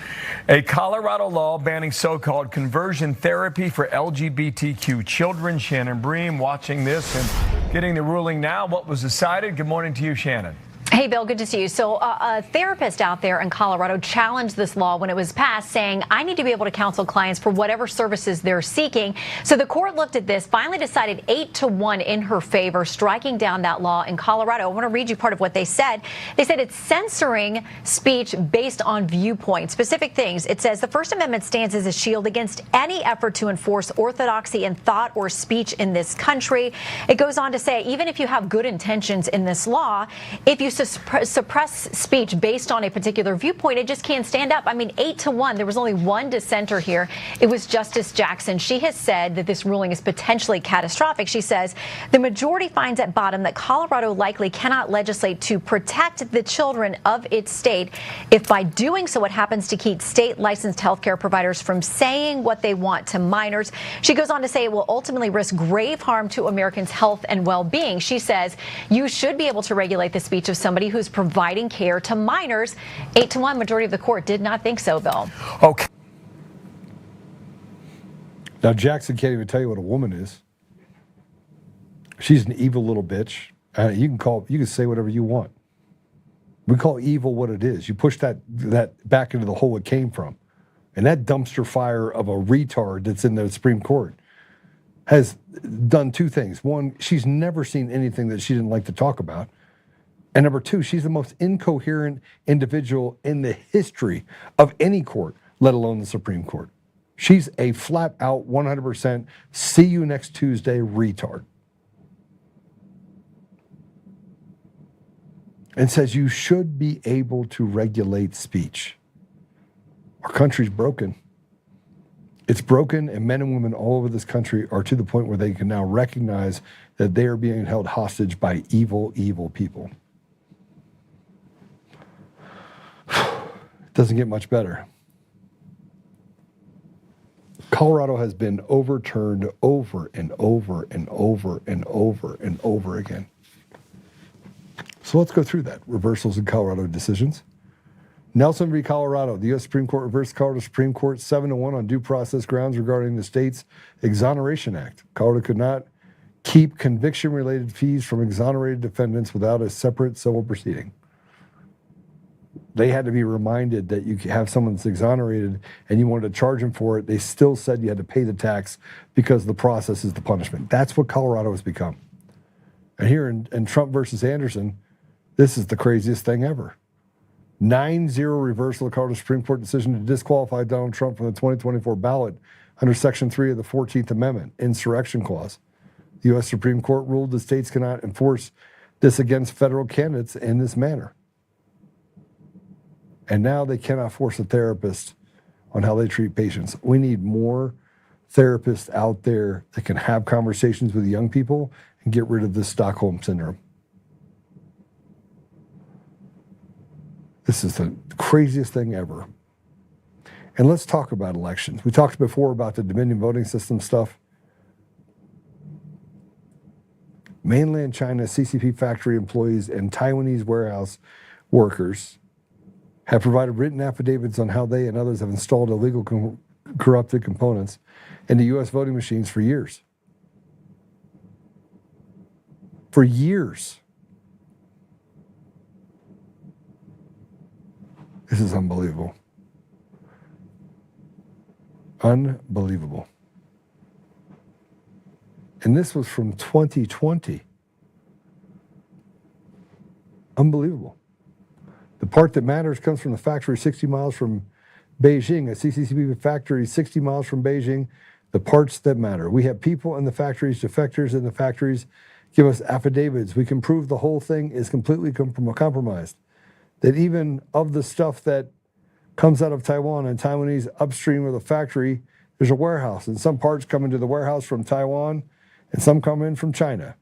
a Colorado law banning so-called conversion therapy for LGBTQ children. Shannon Bream watching this and getting the ruling now. What was decided? Good morning to you, Shannon. Hey, Bill, good to see you. So a therapist out there in Colorado challenged this law when it was passed, saying, I need to be able to counsel clients for whatever services they're seeking. So the court looked at this, finally decided 8-1 in her favor, striking down that law in Colorado. I want to read you part of what they said. They said it's censoring speech based on viewpoint. Specific things. It says the First Amendment stands as a shield against any effort to enforce orthodoxy in thought or speech in this country. It goes on to say, even if you have good intentions in this law, if you suppress speech based on a particular viewpoint, it just can't stand up. I mean, 8-1. There was only one dissenter here. It was Justice Jackson. She has said that this ruling is potentially catastrophic. She says the majority finds at bottom that Colorado likely cannot legislate to protect the children of its state if by doing so it happens to keep state licensed healthcare providers from saying what they want to minors. She goes on to say it will ultimately risk grave harm to Americans' health and well-being. She says you should be able to regulate the speech of somebody who's providing care to minors. 8-1, majority of the court did not think so, Bill. Okay. Now, Jackson can't even tell you what a woman is. She's an evil little bitch. You can say whatever you want. We call evil what it is. You push that back into the hole it came from. And that dumpster fire of a retard that's in the Supreme Court has done two things. One, she's never seen anything that she didn't like to talk about. And number two, she's the most incoherent individual in the history of any court, let alone the Supreme Court. She's a flat out 100% see you next Tuesday retard. And says you should be able to regulate speech. Our country's broken. It's broken, and men and women all over this country are to the point where they can now recognize that they are being held hostage by evil, evil people. Doesn't get much better. Colorado has been overturned over and over and over and over and over again. So let's go through that. Reversals in Colorado decisions. Nelson v. Colorado. The U.S. Supreme Court reversed Colorado Supreme Court 7-1 on due process grounds regarding the state's Exoneration Act. Colorado could not keep conviction-related fees from exonerated defendants without a separate civil proceeding. They had to be reminded that you have someone that's exonerated and you wanted to charge them for it. They still said you had to pay the tax because the process is the punishment. That's what Colorado has become. And here in Trump versus Anderson, this is the craziest thing ever. 9-0 reversal of Colorado Supreme Court decision to disqualify Donald Trump from the 2024 ballot under Section 3 of the 14th Amendment, Insurrection Clause. The U.S. Supreme Court ruled the states cannot enforce this against federal candidates in this manner. And now they cannot force a therapist on how they treat patients. We need more therapists out there that can have conversations with young people and get rid of this Stockholm syndrome. This is the craziest thing ever. And let's talk about elections. We talked before about the Dominion voting system stuff. Mainland China CCP factory employees and Taiwanese warehouse workers have provided written affidavits on how they and others have installed illegal corrupted components into U.S. voting machines for years. For years. This is unbelievable. Unbelievable. And this was from 2020. Unbelievable. The part that matters comes from the factory 60 miles from Beijing, a CCCP factory 60 miles from Beijing. The parts that matter. We have people in the factories, defectors in the factories give us affidavits. We can prove the whole thing is completely compromised. That even of the stuff that comes out of Taiwan and Taiwanese upstream of the factory, there's a warehouse. And some parts come into the warehouse from Taiwan and some come in from China.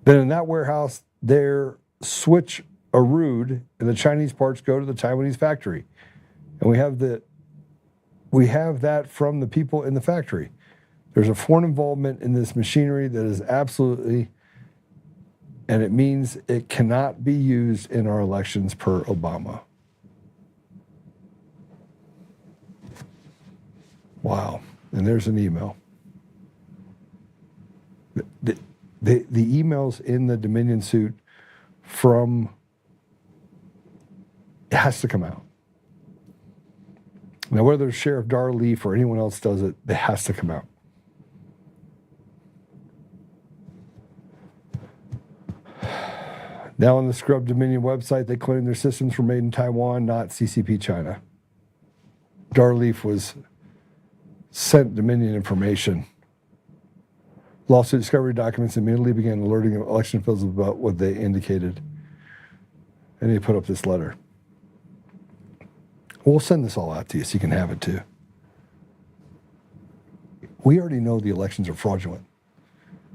Then in that warehouse, they're switch-a-rooed and the Chinese parts go to the Taiwanese factory. And we have that from the people in the factory. There's a foreign involvement in this machinery that is absolutely, and it means it cannot be used in our elections per Obama. Wow. And there's an email. The emails in the Dominion suit from, it has to come out. Now, whether Sheriff Dar Leaf or anyone else does it, it has to come out. Now on the Scrub Dominion website, they claim their systems were made in Taiwan, not CCP China. Dar Leaf was sent Dominion information. Lawsuit discovery documents immediately began alerting election officials about what they indicated. And they put up this letter. We'll send this all out to you so you can have it too. We already know the elections are fraudulent.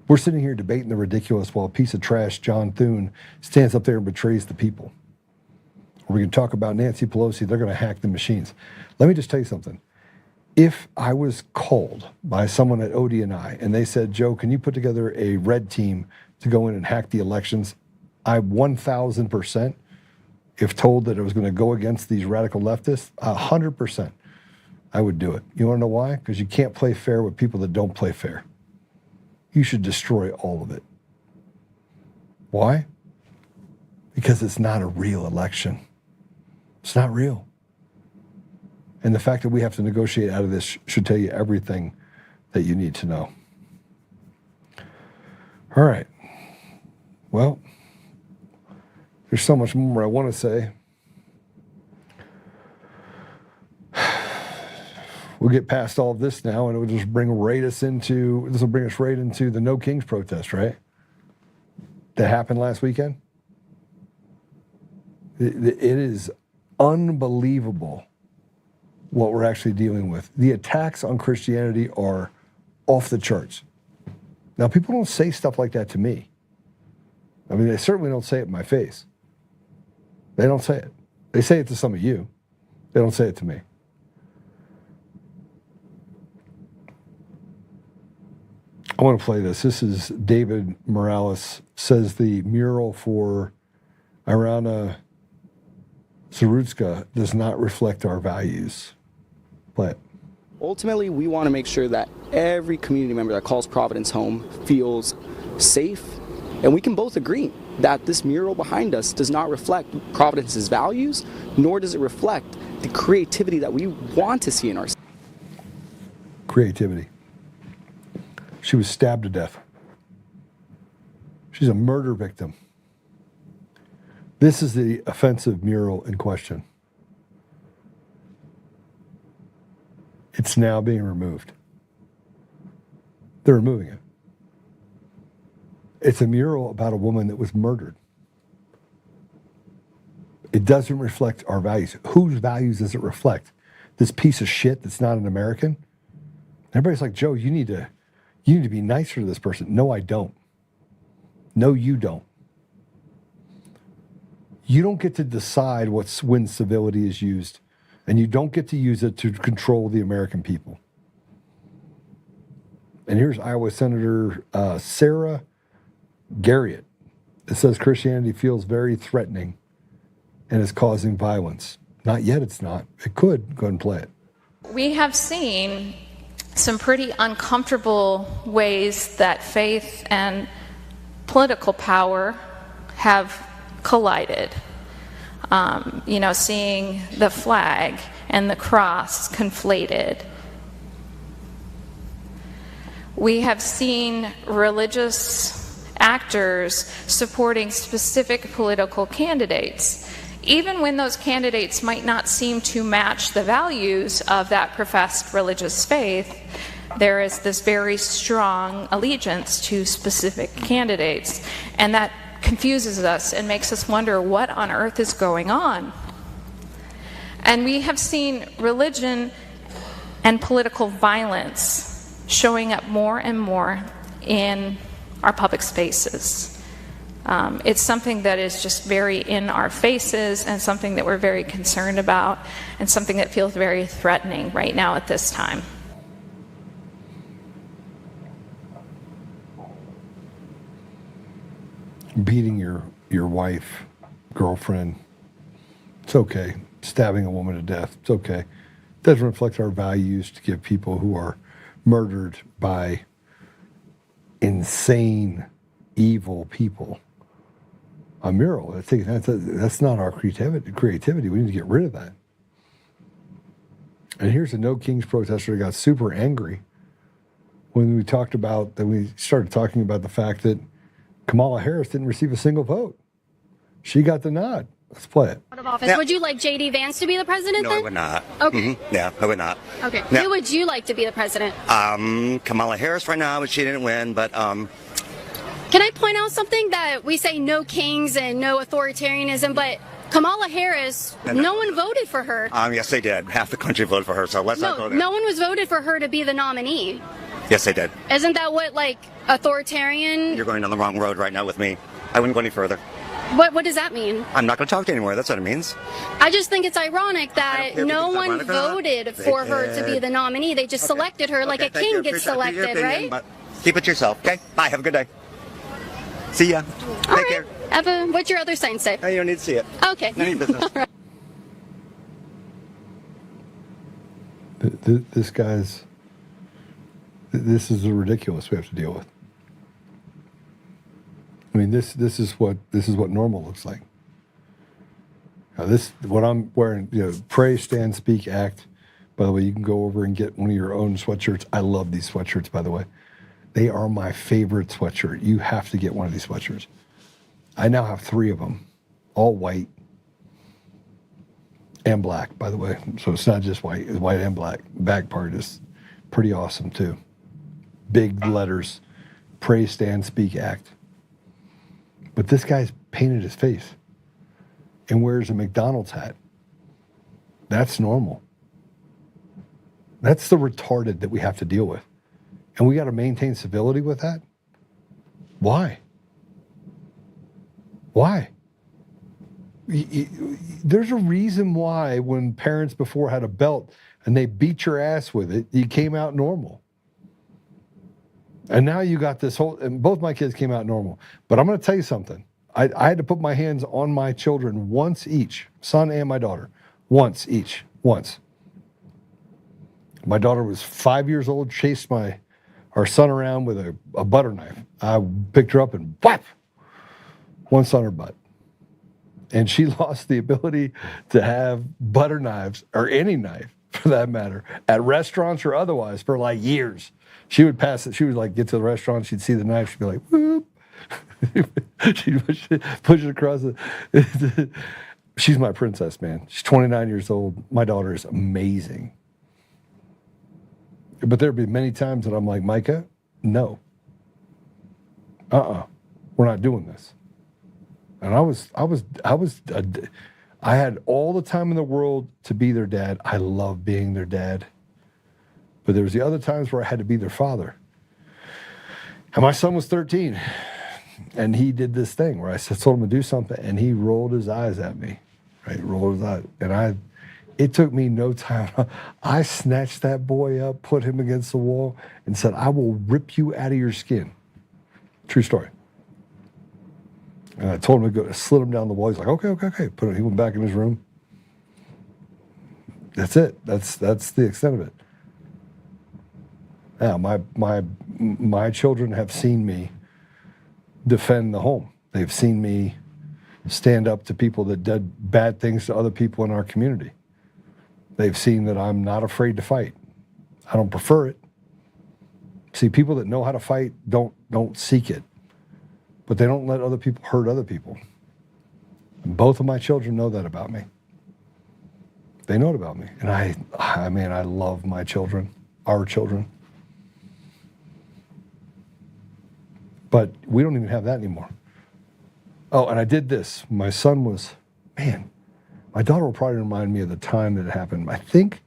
We're sitting here debating the ridiculous while a piece of trash, John Thune, stands up there and betrays the people. Or we can talk about Nancy Pelosi, they're going to hack the machines. Let me just tell you something. If I was called by someone at ODNI and they said, Joe, can you put together a red team to go in and hack the elections? I 1,000%, if told that I was going to go against these radical leftists, 100%, I would do it. You want to know why? Because you can't play fair with people that don't play fair. You should destroy all of it. Why? Because it's not a real election. It's not real. And the fact that we have to negotiate out of this should tell you everything that you need to know. All right. Well, there's so much more I want to say. We'll get past all of this now, and it will just bring us right into the No Kings protest, right? That happened last weekend. It is unbelievable what we're actually dealing with. The attacks on Christianity are off the charts. Now, people don't say stuff like that to me. I mean, they certainly don't say it in my face. They don't say it. They say it to some of you. They don't say it to me. I want to play this. This is David Morales, says the mural for Irana Zarutska does not reflect our values. Play it. Ultimately, we want to make sure that every community member that calls Providence home feels safe. And we can both agree that this mural behind us does not reflect Providence's values, nor does it reflect the creativity that we want to see in our city. Creativity. She was stabbed to death. She's a murder victim. This is the offensive mural in question. It's now being removed. They're removing it. It's a mural about a woman that was murdered. It doesn't reflect our values. Whose values does it reflect? This piece of shit that's not an American? Everybody's like, Joe, you need to be nicer to this person. No, I don't. No, you don't. You don't get to decide when civility is used, and you don't get to use it to control the American people. And here's Iowa Senator Sarah Garrett. It says Christianity feels very threatening and is causing violence. Not yet, it's not. It could. Go ahead and play it. We have seen some pretty uncomfortable ways that faith and political power have collided. Seeing the flag and the cross conflated. We have seen religious actors supporting specific political candidates, even when those candidates might not seem to match the values of that professed religious faith. There is this very strong allegiance to specific candidates, and that confuses us and makes us wonder what on earth is going on. And we have seen religion and political violence showing up more and more in our public spaces. It's something that is just very in our faces, and something that we're very concerned about, and something that feels very threatening right now at this time. Beating your wife, girlfriend, it's okay. Stabbing a woman to death, it's okay. It doesn't reflect our values to give people who are murdered by insane, evil people a mural. That's not our creativity. We need to get rid of that. And here's a No Kings protester that got super angry when we started talking about the fact that Kamala Harris didn't receive a single vote. She got the nod. Let's play it. Out of office. Yeah. Would you like J.D. Vance to be the president No, then? I would not. Okay. Mm-hmm. Yeah, I would not. Okay. Yeah. Who would you like to be the president? Kamala Harris right now, but she didn't win, but Can I point out something that we say no kings and no authoritarianism, but Kamala Harris, no one voted for her. Yes, they did. Half the country voted for her, so let's not go there. No one was voted for her to be the nominee. Yes, they did. Isn't that what, authoritarian? You're going down the wrong road right now with me. I wouldn't go any further. What does that mean? I'm not going to talk to you anymore. That's what it means. I just think it's ironic that no one voted for her to be the nominee. They just selected her like a king gets selected, right? But keep it to yourself, okay? Bye. Have a good day. See ya. Take care. What's your other sign say? You don't need to see it. Okay. None of your business. This is the ridiculous we have to deal with. I mean, this is what normal looks like. Now what I'm wearing, pray, stand, speak, act. By the way, you can go over and get one of your own sweatshirts. I love these sweatshirts, by the way. They are my favorite sweatshirt. You have to get one of these sweatshirts. I now have 3 of them, all white and black, by the way. So it's not just white, it's white and black. Back part is pretty awesome too. Big letters, pray, stand, speak, act. But this guy's painted his face and wears a McDonald's hat. That's normal. That's the retarded that we have to deal with. And we got to maintain civility with that? Why? Why? There's a reason why when parents before had a belt and they beat your ass with it, you came out normal. And now you got this whole, and both my kids came out normal. But I'm going to tell you something. I had to put my hands on my children once each, son and my daughter, once each. My daughter was 5 years old, chased our son around with a butter knife. I picked her up and whap, once on her butt. And she lost the ability to have butter knives, or any knife for that matter, at restaurants or otherwise for years. She would pass it. She would get to the restaurant. She'd see the knife. She'd be like, whoop. She'd push it across. She's my princess, man. She's 29 years old. My daughter is amazing. But there'd be many times that I'm like, Micah, no. We're not doing this. And I had all the time in the world to be their dad. I love being their dad. But there was the other times where I had to be their father. And my son was 13, and he did this thing where I told him to do something, and he rolled his eyes at me, right? Rolled his eyes, and it took me no time. I snatched that boy up, put him against the wall, and said, "I will rip you out of your skin." True story. And I told him to go, slid him down the wall. He's like, okay. He went back in his room. That's it. That's the extent of it. Now, my children have seen me defend the home. They've seen me stand up to people that did bad things to other people in our community. They've seen that I'm not afraid to fight. I don't prefer it. See, people that know how to fight don't seek it, but they don't let other people hurt other people. And both of my children know that about me. They know it about me. And I love my children, our children. But we don't even have that anymore. Oh, and I did this. My son was, my daughter will probably remind me of the time that it happened. I think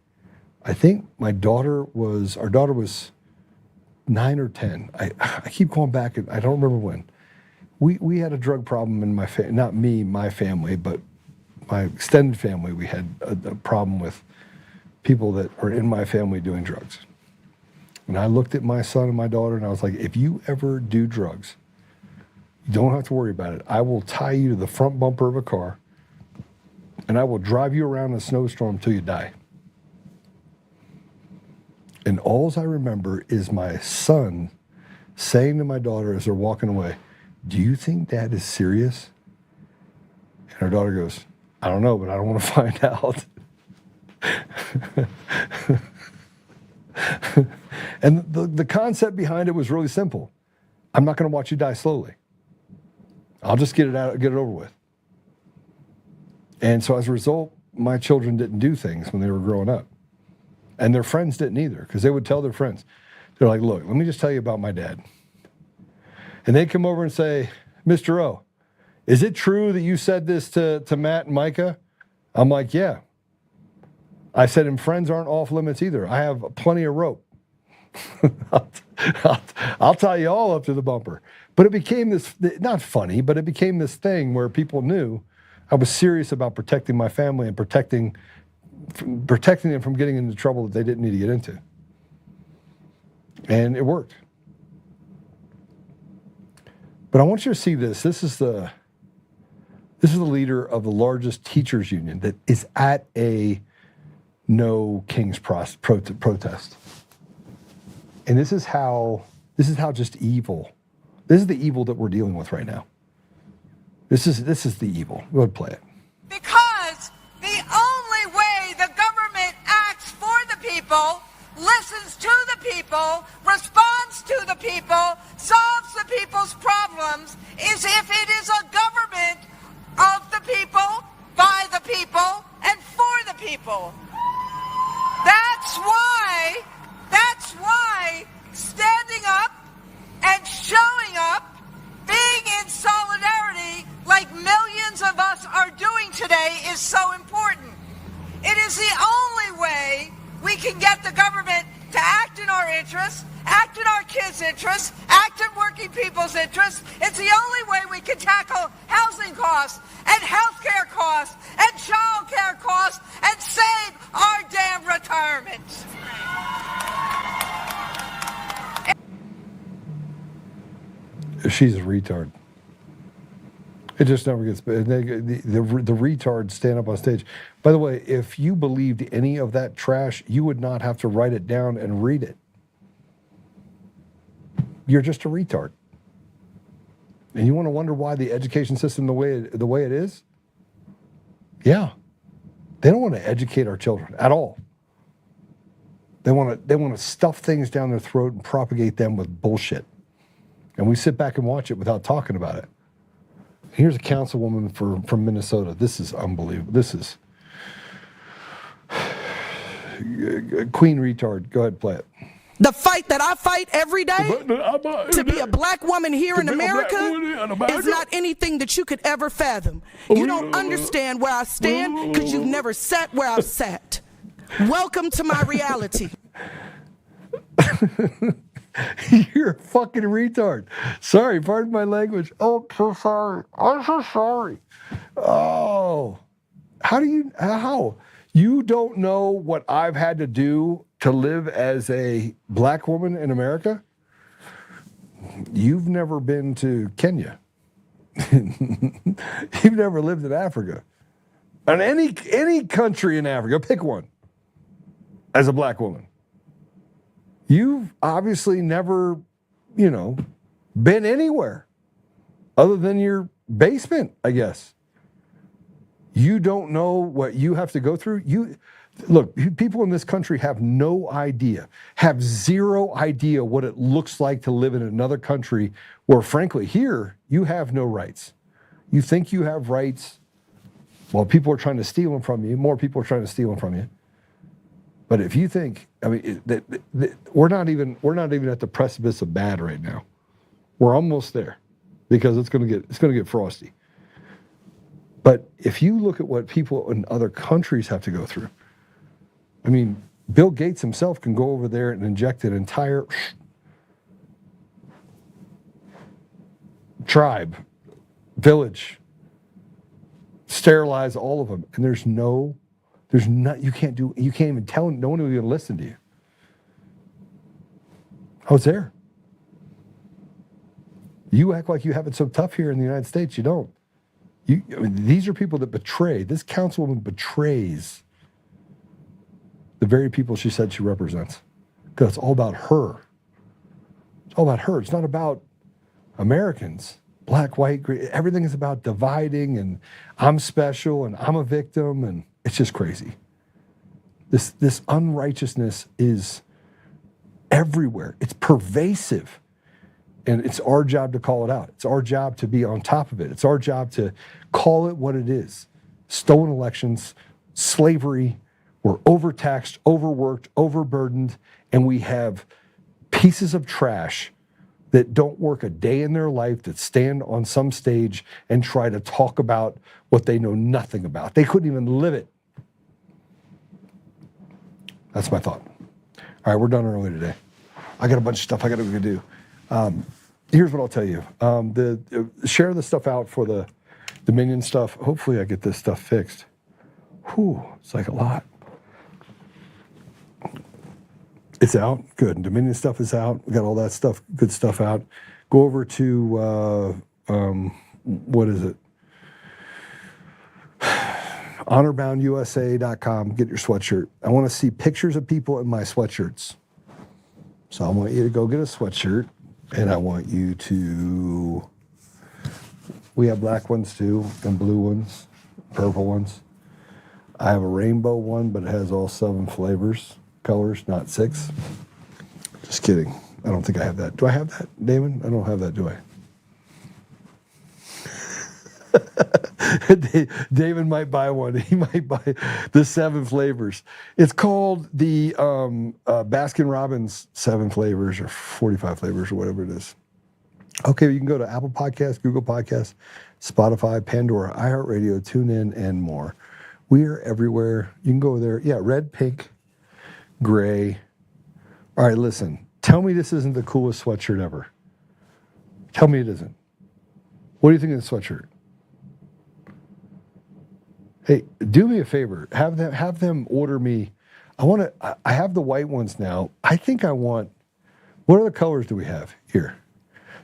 our daughter was 9 or 10. I keep going back, and I don't remember when. We had a drug problem in my family, not me, my family, but my extended family. We had a problem with people that are in my family doing drugs. And I looked at my son and my daughter, and I was like, if you ever do drugs, you don't have to worry about it. I will tie you to the front bumper of a car, and I will drive you around in a snowstorm until you die. And all I remember is my son saying to my daughter as they're walking away, "Do you think Dad is serious?" And her daughter goes, "I don't know, but I don't want to find out." And the concept behind it was really simple. I'm not going to watch you die slowly. I'll just get it over with. And so as a result, my children didn't do things when they were growing up. And their friends didn't either, because they would tell their friends. They're like, "Look, let me just tell you about my dad." And they'd come over and say, "Mr. O, is it true that you said this to Matt and Micah?" I'm like, "Yeah." I said, "And friends aren't off limits either. I have plenty of rope." I'll tie you all up to the bumper. But it became this, not funny, but it became this thing where people knew I was serious about protecting my family and protecting them from getting into trouble that they didn't need to get into. And it worked. But I want you to see this. This is the leader of the largest teachers union that is at a No Kings protest. And this is how just evil. This is the evil that we're dealing with right now. This is the evil. Go ahead, play it. Because the only way the government acts for the people, listens to the people, responds to the people, solves the people's problems, is if it is a government of the people, by the people, and for the people. That's why standing up and showing up, being in solidarity like millions of us are doing today is so important. It is the only way we can get the government to act in our interests, act in our kids' interests, act in working people's interests. It's the only way we can tackle housing costs and health care costs and child care costs and save our damn retirement. She's a retard. It just never gets better. The retards stand up on stage. By the way, if you believed any of that trash, you would not have to write it down and read it. You're just a retard. And you want to wonder why the education system the way it is? Yeah. They don't want to educate our children at all. They want to stuff things down their throat and propagate them with bullshit. And we sit back and watch it without talking about it. Here's a councilwoman from Minnesota. This is unbelievable. This is Queen Retard. Go ahead, play it. The fight that I fight every day to be a black woman here in America is not anything that you could ever fathom. You don't understand where I stand because you've never sat where I've sat. Welcome to my reality. You're a fucking retard. Sorry, pardon my language. Oh, I'm so sorry. I'm so sorry. Oh, how? You don't know what I've had to do to live as a black woman in America? You've never been to Kenya. You've never lived in Africa. And any country in Africa, pick one, as a black woman. You've obviously never, been anywhere other than your basement, I guess. You don't know what you have to go through. Look, people in this country have no idea, have zero idea what it looks like to live in another country where, frankly, here, you have no rights. You think you have rights. Well, people are trying to steal them from you. More people are trying to steal them from you. But if you think, we're not even at the precipice of bad right now. We're almost there, because it's going to get frosty. But if you look at what people in other countries have to go through, Bill Gates himself can go over there and inject an entire tribe, village, sterilize all of them, and you can't even tell, no one will even listen to you. I was there. You act like you have it so tough here in the United States. You don't. These are people that betray. This councilwoman betrays the very people she said she represents, because it's all about her. It's all about her. It's not about Americans, black, white, green. Everything is about dividing, and I'm special, and I'm a victim, and it's just crazy. This unrighteousness is everywhere. It's pervasive. And it's our job to call it out. It's our job to be on top of it. It's our job to call it what it is. Stolen elections, slavery, we're overtaxed, overworked, overburdened, and we have pieces of trash that don't work a day in their life, that stand on some stage and try to talk about what they know nothing about. They couldn't even live it. That's my thought. All right, we're done early today. I got a bunch of stuff I got to go do. Here's what I'll tell you. Share the stuff out for the Dominion stuff. Hopefully I get this stuff fixed. Whew, it's like a lot. It's out. Good. Dominion stuff is out. We got all that stuff, good stuff out. Go over to, what is it? honorboundusa.com. Get your sweatshirt. I want to see pictures of people in my sweatshirts. So I want you to go get a sweatshirt. And I want you to, we have black ones too, and blue ones, purple ones. I have a rainbow one, but it has all 7 flavors, colors, not 6. Just kidding. I don't think I have that. Do I have that, Damon? I don't have that, do I? David might buy one. He might buy the 7 flavors. It's called the Baskin Robbins 7 flavors or 45 flavors or whatever it is. Okay, you can go to Apple Podcasts, Google Podcasts, Spotify, Pandora, iHeartRadio, TuneIn, and more. We are everywhere. You can go there. Yeah, red, pink, gray. All right, listen. Tell me this isn't the coolest sweatshirt ever. Tell me it isn't. What do you think of the sweatshirt? Hey, do me a favor. Have them order me. I have the white ones now. I think I want. What other colors do we have here?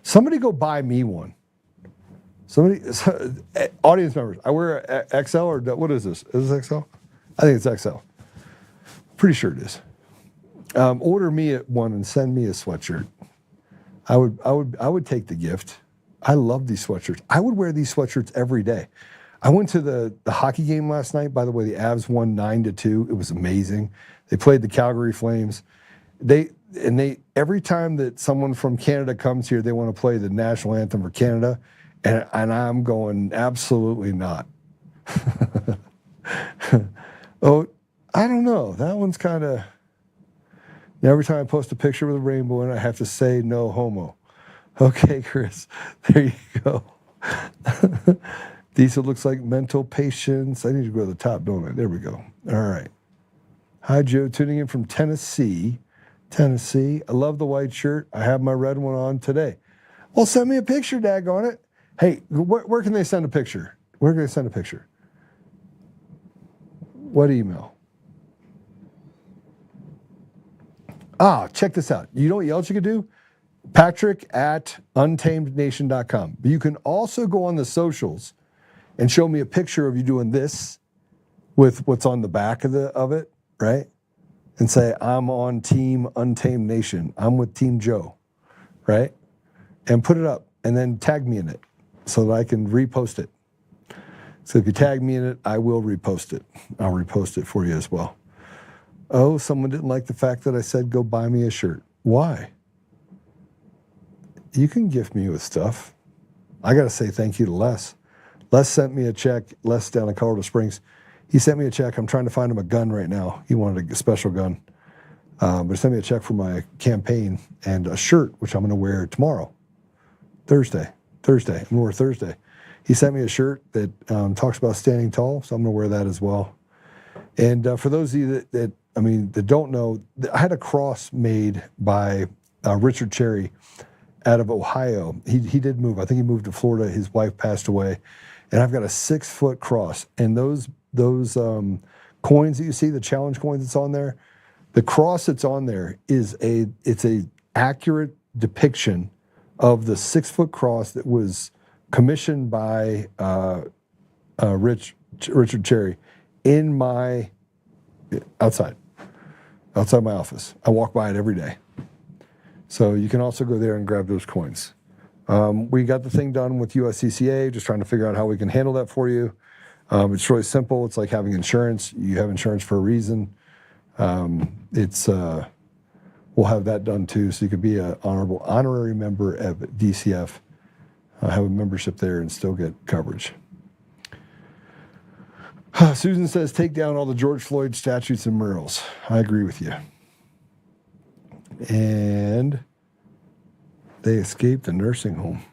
Somebody go buy me one. Audience members. I wear XL or what is this? Is this XL? I think it's XL. Pretty sure it is. Order me one and send me a sweatshirt. I would take the gift. I love these sweatshirts. I would wear these sweatshirts every day. I went to the hockey game last night. By the way, the Avs won 9-2. It was amazing. They played the Calgary Flames. Every time that someone from Canada comes here, they want to play the national anthem for Canada, and I'm going, absolutely not. Oh, I don't know. That one's kind of. Every time I post a picture with a rainbow in it, I have to say no homo. Okay, Chris, there you go. Diesel looks like mental patients. I need to go to the top, don't I? There we go. All right. Hi, Joe. Tuning in from Tennessee. Tennessee. I love the white shirt. I have my red one on today. Well, send me a picture, daggone it. Hey, where can they send a picture? Where can they send a picture? What email? Check this out. You know what else you could do? Patrick@untamednation.com. But you can also go on the socials and show me a picture of you doing this with what's on the back of it, right? And say, I'm on Team Untamed Nation. I'm with Team Joe, right? And put it up and then tag me in it so that I can repost it. So if you tag me in it, I will repost it. I'll repost it for you as well. Oh, someone didn't like the fact that I said, go buy me a shirt. Why? You can gift me with stuff. I got to say thank you to Les. Les sent me a check. Les down in Colorado Springs. He sent me a check. I'm trying to find him a gun right now. He wanted a special gun. But he sent me a check for my campaign and a shirt, which I'm going to wear tomorrow. Thursday. I'm going to wear Thursday. He sent me a shirt that talks about standing tall, so I'm going to wear that as well. And for those of you that don't know, I had a cross made by Richard Cherry out of Ohio. He did move. I think he moved to Florida. His wife passed away. And I've got a 6-foot cross. And those coins that you see, the challenge coins that's on there, the cross that's on there it's a accurate depiction of the 6-foot cross that was commissioned by Richard Cherry in my outside my office. I walk by it every day. So you can also go there and grab those coins. We got the thing done with USCCA, just trying to figure out how we can handle that for you. It's really simple. It's like having insurance. You have insurance for a reason. We'll have that done too, so you could be an honorary member of DCF, have a membership there, and still get coverage. Susan says, take down all the George Floyd statues and murals. I agree with you. And they escaped the nursing home.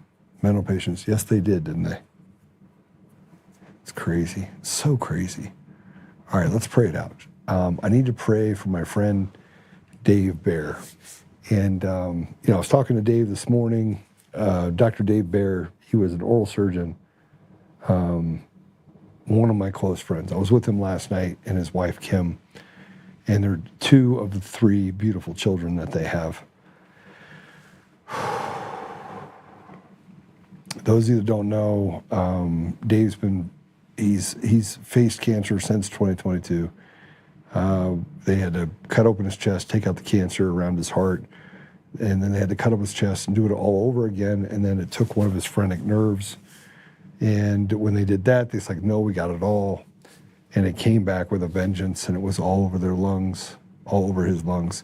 Mental patients. Yes, they did, didn't they? It's crazy. So crazy. All right, let's pray it out. I need to pray for my friend Dave Bear. And, I was talking to Dave this morning. Dr. Dave Bear, he was an oral surgeon. One of my close friends. I was with him last night and his wife, Kim. And they're 2 of the 3 beautiful children that they have. Those of you that don't know, Dave's he's faced cancer since 2022. They had to cut open his chest, take out the cancer around his heart, and then they had to cut up his chest and do it all over again. And then it took one of his phrenic nerves. And when they did that, they was like, no, we got it all. And it came back with a vengeance, and it was all over their lungs, all over his lungs.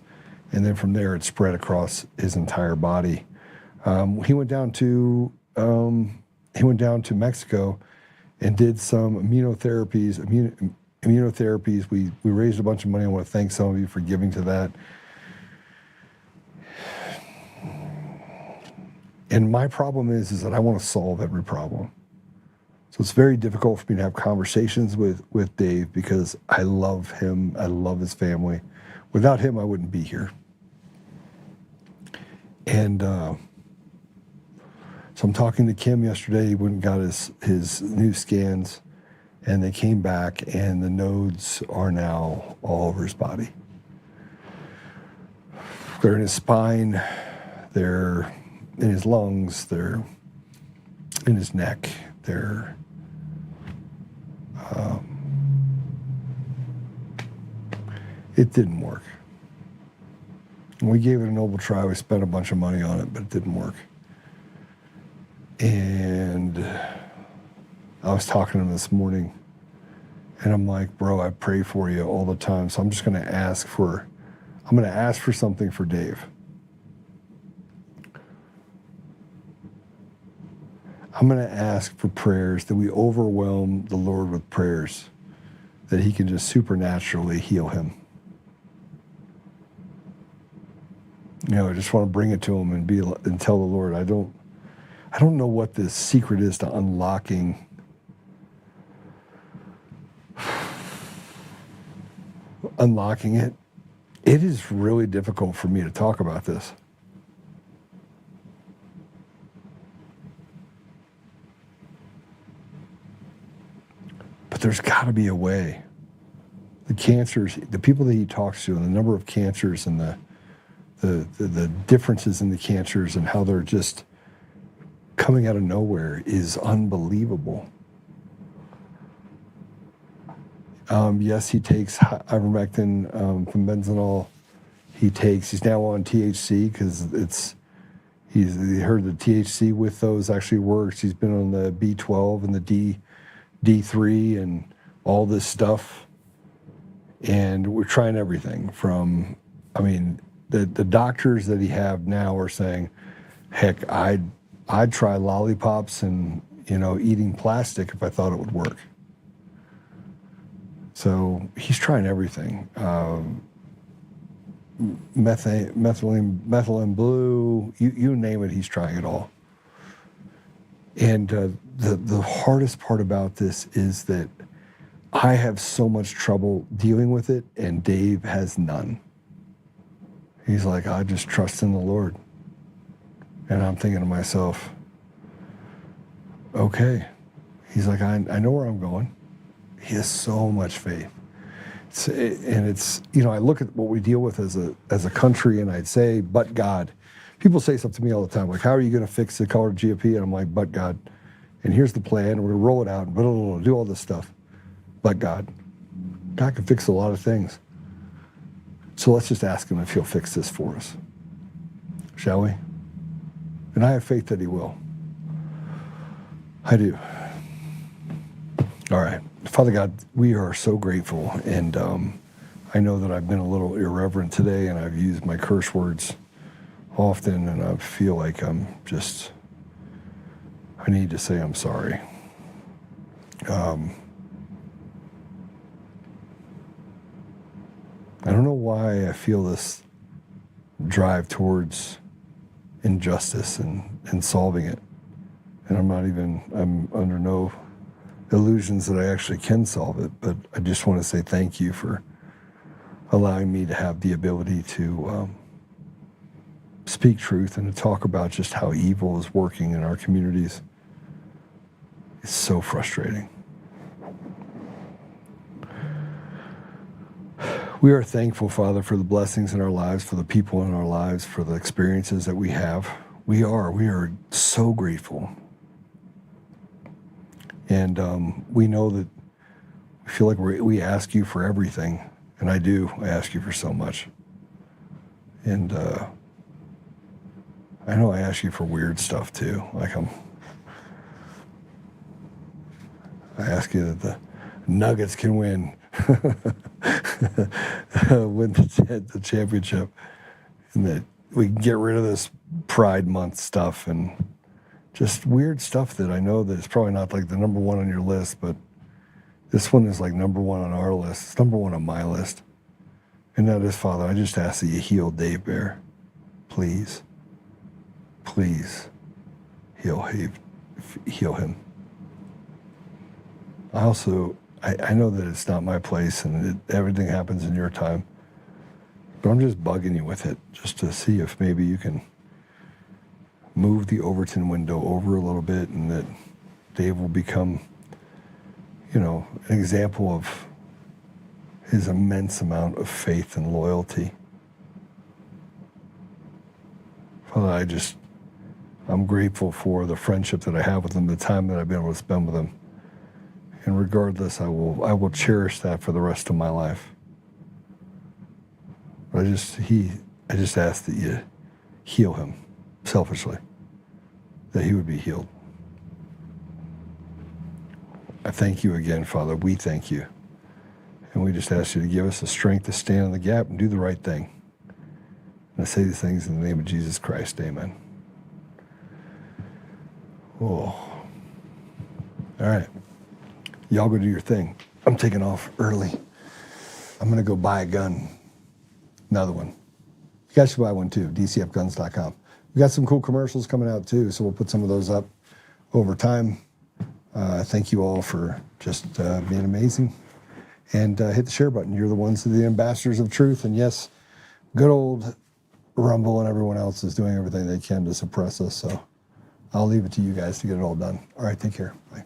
And then from there, it spread across his entire body. He went down to Mexico and did some immunotherapies. We raised a bunch of money. I want to thank some of you for giving to that. And my problem is that I want to solve every problem. So it's very difficult for me to have conversations with Dave because I love him. I love his family. Without him, I wouldn't be here. And so I'm talking to Kim yesterday. He went and got his new scans, and they came back, and the nodes are now all over his body. They're in his spine. They're in his lungs. They're in his neck. They're it didn't work. We gave it a noble try. We spent a bunch of money on it, but it didn't work. And I was talking to him this morning, and I'm like, bro, I pray for you all the time. So I'm just going to ask for something for Dave. I'm going to ask for prayers that we overwhelm the Lord with prayers, that he can just supernaturally heal him. I just want to bring it to him and tell the Lord, I don't know what the secret is to unlocking it. it is really difficult for me to talk about this. But there's got to be a way. The cancers, the people that he talks to, and the number of cancers and the differences in the cancers and how they're just coming out of nowhere is unbelievable. Yes, he takes ivermectin from benzenol. He's now on THC because he heard the THC with those actually works. He's been on the B12 and the D3 and all this stuff. And we're trying everything from, I mean, the doctors that he have now are saying, heck, I'd try lollipops and, eating plastic if I thought it would work. So he's trying everything. Methylene blue, you name it, he's trying it all. And the hardest part about this is that I have so much trouble dealing with it, and Dave has none. He's like, I just trust in the Lord. And I'm thinking to myself, okay. He's like, I know where I'm going. He has so much faith. I look at what we deal with as a country, and I'd say, but God. People say stuff to me all the time, like, how are you going to fix the color GOP? And I'm like, but God. And here's the plan, and we're going to roll it out, and blah, blah, blah, do all this stuff. But God. God can fix a lot of things. So let's just ask him if he'll fix this for us. Shall we? And I have faith that he will. I do. All right. Father God, we are so grateful. And I know that I've been a little irreverent today, and I've used my curse words often, and I feel like I need to say I'm sorry. I don't know why I feel this drive towards injustice and solving it. And I'm under no illusions that I actually can solve it, but I just want to say thank you for allowing me to have the ability to speak truth and to talk about just how evil is working in our communities. It's so frustrating. We are thankful, Father, for the blessings in our lives, for the people in our lives, for the experiences that we have. We are so grateful. And we know that we feel like we ask you for everything. And I do. I ask you for so much. And I know I ask you for weird stuff too. Like I ask you that the Nuggets can win the championship, and that we can get rid of this Pride Month stuff and just weird stuff that I know that it's probably not like the number one on your list, but this one is like number one on our list. It's number one on my list. And that is, Father, I just ask that you heal Dave Bear. Please. Please heal him. I know that it's not my place and everything happens in your time, but I'm just bugging you with it just to see if maybe you can move the Overton window over a little bit, and that Dave will become, an example of his immense amount of faith and loyalty. Father, I'm grateful for the friendship that I have with him, the time that I've been able to spend with him. And regardless, I will cherish that for the rest of my life. But I just ask that you heal him selfishly, that he would be healed. I thank you again, Father. We thank you. And we just ask you to give us the strength to stand in the gap and do the right thing. And I say these things in the name of Jesus Christ. Amen. Oh. All right. Y'all go do your thing. I'm taking off early. I'm going to go buy a gun. Another one. You guys should buy one too, dcfguns.com. We got some cool commercials coming out too, so we'll put some of those up over time. Thank you all for just being amazing. And hit the share button. You're the ones that are the ambassadors of truth. And yes, good old Rumble and everyone else is doing everything they can to suppress us. So I'll leave it to you guys to get it all done. All right, take care. Bye.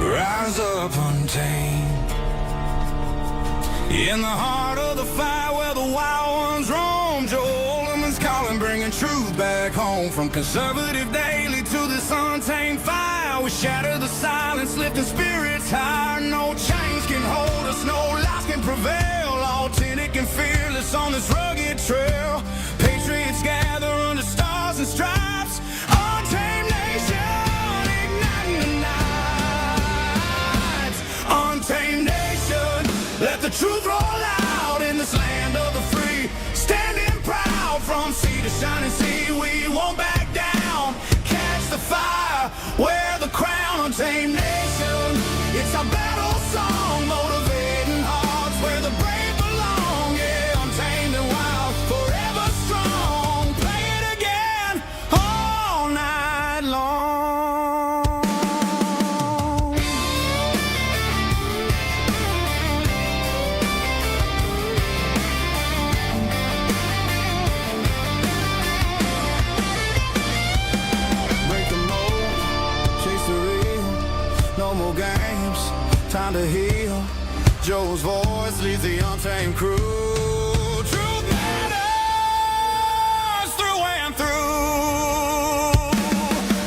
Rise up untamed in the heart of the fight where the wild ones roam. Oltmann's calling, bringing truth back home. From conservative daily to this untamed fire, we shatter the silence, lifting spirits higher. No chains can hold us, no lies can prevail. Authentic and fearless on this rugged trail. Patriots gather under stars and stripes. Untamed nation, igniting the night. Untamed nation, let the truth roll out in this land of the free. Standing proud from sea to shining sea, we won't back down. Catch the fire, wear the crown. Untamed nation, it's our battle song, motivating hearts where the brave belong. Yeah, untamed and wild, forever strong. Play it again all night long. Break the mold, chase the real, no more games, time to heal. Joe's voice leads the untamed crew. Truth matters through and through.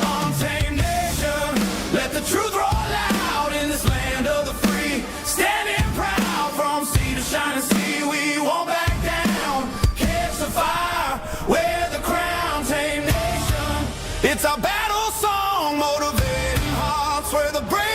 Untamed nation, let the truth roll out in this land of the free. Standing proud from sea to shining sea, we won't back down. Catch the fire, wear the crown. Untamed nation, it's our battle song, motivating hearts where the brave